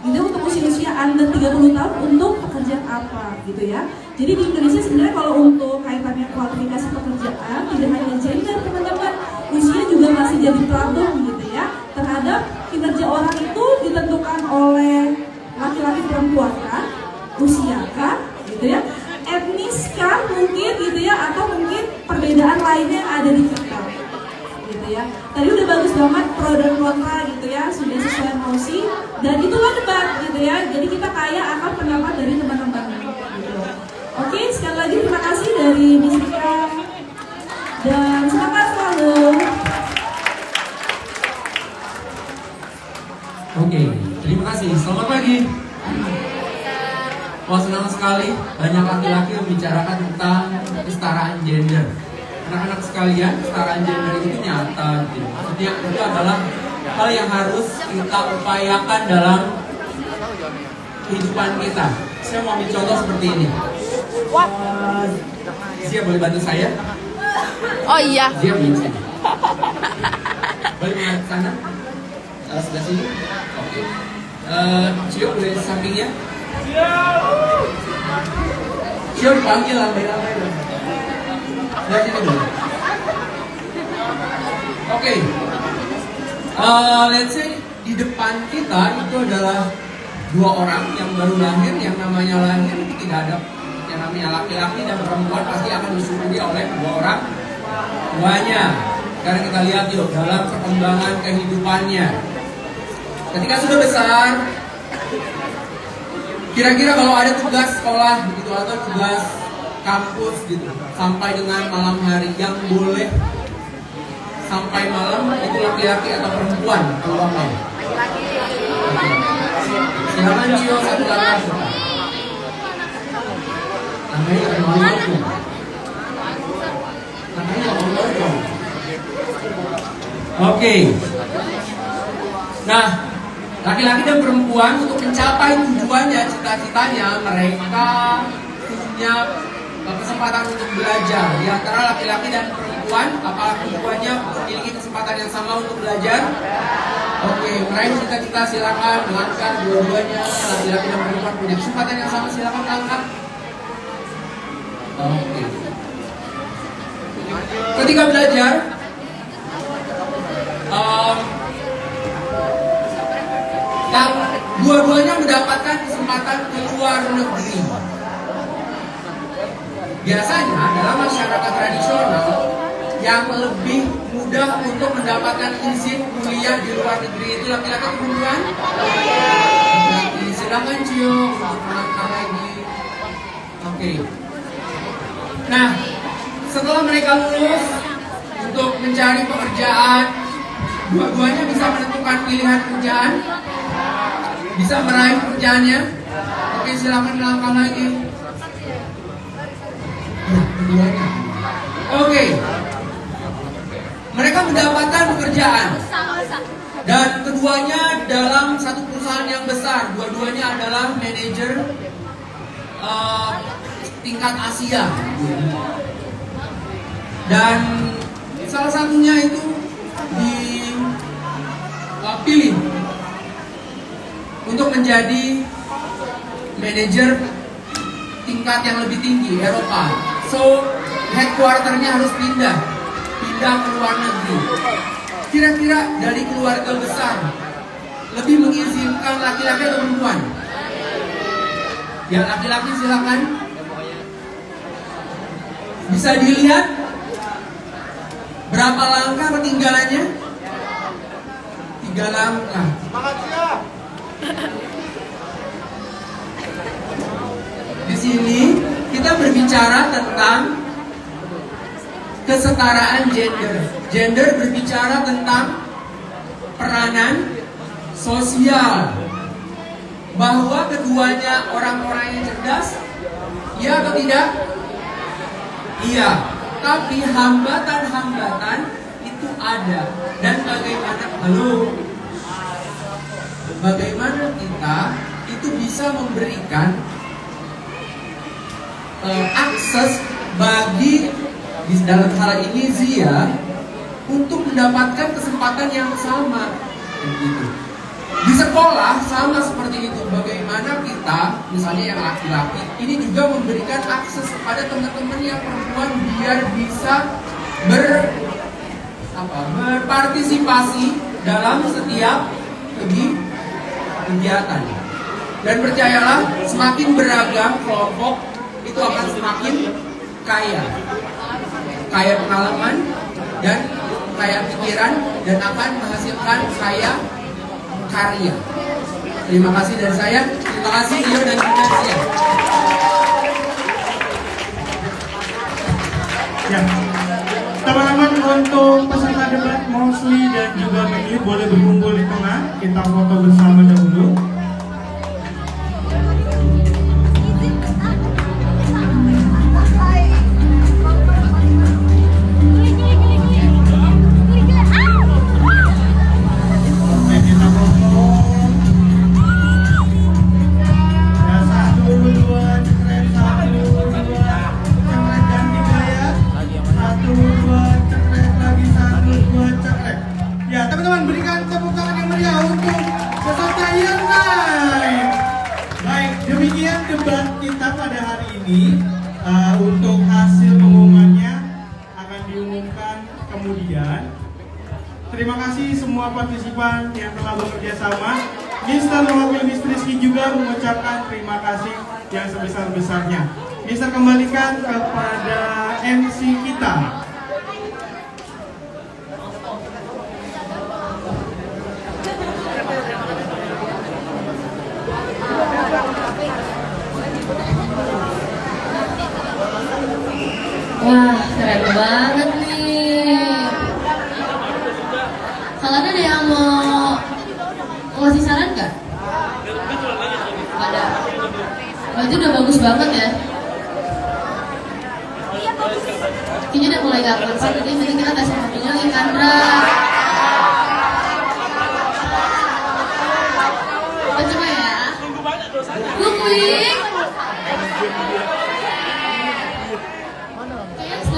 gitu, untuk usia under 30 tahun untuk pekerjaan apa, gitu ya. Jadi di Indonesia sebenarnya kalau untuk kaitannya kualifikasi pekerjaan tidak hanya gender teman-teman, usia juga masih jadi problem gitu ya. Terhadap kinerja orang itu ditentukan oleh laki-laki perempuan kan, usia kan, gitu ya, etnis kan mungkin gitu ya, atau mungkin perbedaan lainnya yang ada di kita, gitu ya. Tadi udah bagus banget pro dan kontra gitu ya, sudah sesuai emosi dan itulah debat gitu ya. Jadi kita kaya akan pendapat dari teman-teman gitu. Oke, sekali lagi terima kasih dari Miss Rika dan semangat selalu. Oke, terima kasih. Selamat pagi. Wah, senang sekali banyak laki-laki membicarakan tentang kesetaraan gender. Anak-anak sekalian, kesetaraan gender itu nyata gitu. Maksudnya itu adalah hal yang harus kita upayakan dalam kehidupan kita. Saya mau ambil contoh seperti ini. Zia boleh bantu saya? Oh iya. Zia bisa. Boleh menghadap ke sana? Sebelah sini? Oke. Cio boleh di sampingnya? Cio dipanggil lambai-lambai. Sebelah sini boleh? Oke. Let's say di depan kita itu adalah dua orang yang baru lahir, yang namanya lahir itu tidak ada yang namanya laki-laki dan perempuan, pasti akan disuguhi oleh dua orang tuanya. Sekarang kita lihat yuk dalam perkembangan kehidupannya. Ketika sudah besar, kira-kira kalau ada tugas sekolah gitu atau tugas kampus gitu, sampai dengan malam hari yang boleh sampai malam itu laki-laki atau perempuan peluangnya? Silakan Cio satu lagi. Namanya Ronaldo. Namanya Ronaldo. Oke. Nah, laki-laki dan perempuan untuk mencapai tujuannya, cita-citanya, mereka punya kesempatan untuk belajar. Di antara laki-laki dan perempuan, apakah keduanya memiliki kesempatan yang sama untuk belajar? Oke, meraih cita-cita silakan melangkah dua-duanya. Laki-laki dan perempuan punya kesempatan yang sama, silakan melangkah. Oke. Ketika belajar, dua-duanya mendapatkan kesempatan ke luar negeri. Biasanya dalam masyarakat tradisional yang lebih mudah untuk mendapatkan izin kuliah di luar negeri itu laki-laki atau perempuan? Laki-laki. Silakan Cio untuk melangkah lagi. Oke. Nah, setelah mereka lulus untuk mencari pekerjaan, dua-duanya bisa menentukan pilihan pekerjaan, bisa meraih pekerjaannya. Oke, silakan melangkah lagi. Keduanya. Oke. Mereka mendapatkan pekerjaan dan keduanya dalam satu perusahaan yang besar. Dua-duanya adalah manajer tingkat Asia. Dan salah satunya itu dipilih untuk menjadi manajer tingkat yang lebih tinggi Eropa. So headquarternya harus pindah ke luar negeri. Kira-kira dari keluarga besar lebih mengizinkan laki-laki atau perempuan? Ya, laki-laki silakan. Bisa dilihat berapa langkah ketinggalannya? 3 langkah. Di sini kita berbicara tentang kesetaraan gender. Gender berbicara tentang peranan sosial. Bahwa keduanya orang-orang yang cerdas, iya atau tidak? Iya. Tapi hambatan-hambatan itu ada. Dan bagaimana kita itu bisa memberikan akses bagi dalam hal ini Zia untuk mendapatkan kesempatan yang sama. Gitu. Di sekolah sama seperti itu. Bagaimana kita, misalnya yang laki-laki, ini juga memberikan akses kepada teman-teman yang perempuan biar bisa berpartisipasi dalam setiap kegiatan. Dan percayalah, semakin beragam kelompok itu akan semakin kaya pengalaman dan kaya pikiran, dan akan menghasilkan kaya karya. Terima kasih dari saya. Terima kasih Iyo dan Indonesia. Ya, teman-teman, untuk peserta debat Mosli dan juga Meli boleh berkumpul di tengah. Kita foto bersama dahulu. Untuk hasil pengumumannya akan diumumkan kemudian. Terima kasih semua partisipan yang telah bekerja sama. Mister mewakili Miss Rizky juga mengucapkan terima kasih yang sebesar-besarnya. Mister kembalikan kepada MC kita. Wah, keren banget nih. Kalau ada yang mau ngasih saran nggak? Ada. Berarti udah bagus banget ya. Kayaknya udah mulai gak konsen, jadi nanti kita tes satunya lagi Kandra. Coba ya. Quick.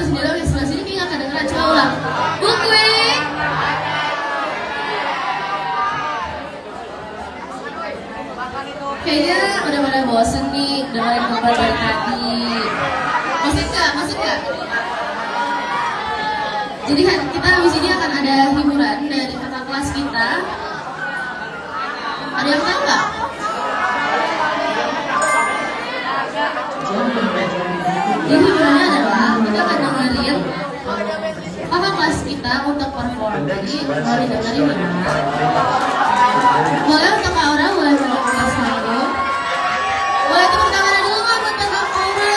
Sebelah sini kayak gak kedengeran, coba ulang. Quick. Kayaknya udah pada bosen nih dengerin kabar dari tadi. Masih nggak? Jadi kita habis ini akan ada hiburan dari kakak kelas kita. Ada yang tahu nggak? Jadi hiburannya adalah kita akan dengerin kakak kelas kita untuk perform. Jadi mau didengerin ya. Boleh untuk Kak Aura, boleh untuk kelas lalu. Boleh tepuk tangan dulu kan buat Kak Aura.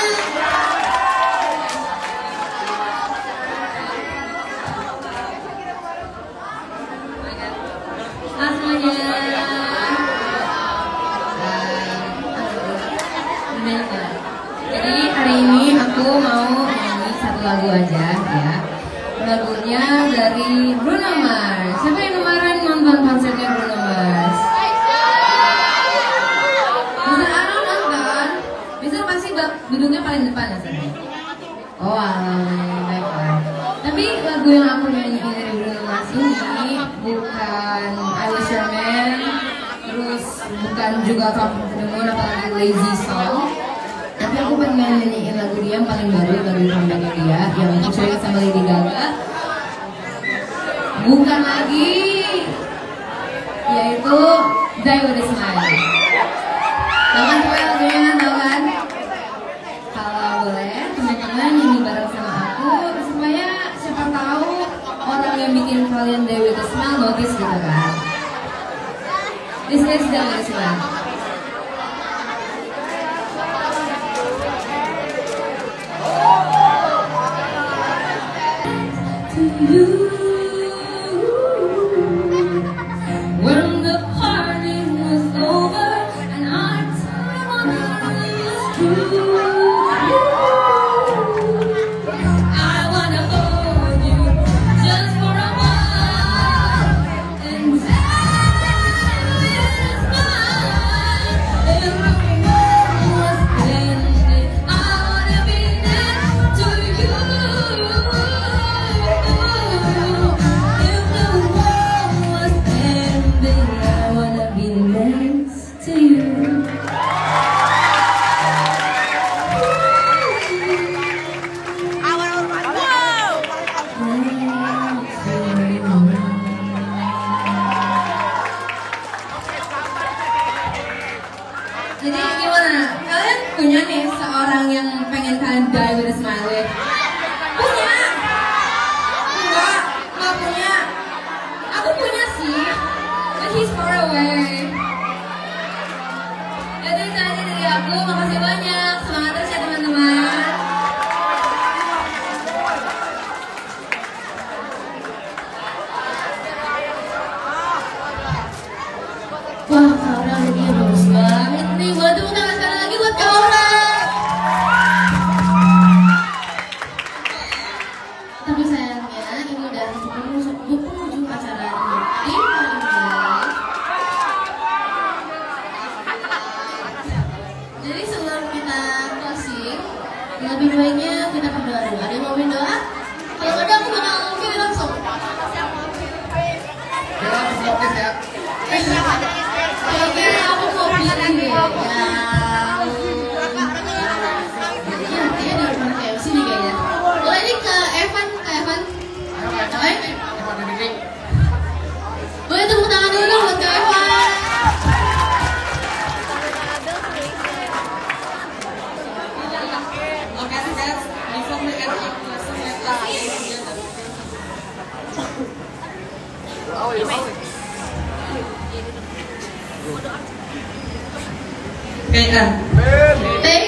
Jadi hari ini aku mau nyanyi satu lagu aja ya. Lagunya dari Bruno Mars. Siapa yang kemarin nonton konsernya Bruno Mars? Mister Arnold nonton? Mister pasti duduknya paling depan ya sana. Oh alam, baiklah. Tapi lagu yang aku nyanyiin dari Bruno Mars ini bukan I Was Your Man, terus bukan juga Come to the Moon atau Lazy Song. Tapi aku pengen nyanyiin lagu dia yang paling baru dari comebacknya dia, yang featuring sama Lady Gaga. Bukan lagi, yaitu Die With A Smile. Tahu kan semua lagunya, tahu kan? Kalau boleh teman-teman nyanyi bareng sama aku, supaya siapa tahu orang yang bikin kalian Die With A Smile notice gitu kan. This is Die With A Smile. When the party was over and our time on earth was through, I wanna hold you just for a while and tell you it's mine. If the world was ending, I wanna and die with a smile? Punya? Enggak punya. Aku punya sih, but he's far away. Jadi itu aja dari aku, makasih banyak. Semangat terus ya teman-teman. Wah, Kaura ini bagus banget nih. Boleh tepuk tangan sekali lagi buat Kaura. Tapi sayangnya ini udah penghujung acara di Palembang. Jadi sebelum kita closing, lebih baiknya kita berdoa dulu. Ada yang mau berdoa? Kalau ada aku bakal ngomongin langsung. Kayaknya aku mau pilih deh yang kayaknya di rumah kayak sini kayaknya. Boleh ini ke Evan. Boleh tepuk tangan dulu buat ke Evan. Oke guys, before we end up lesson, Oke,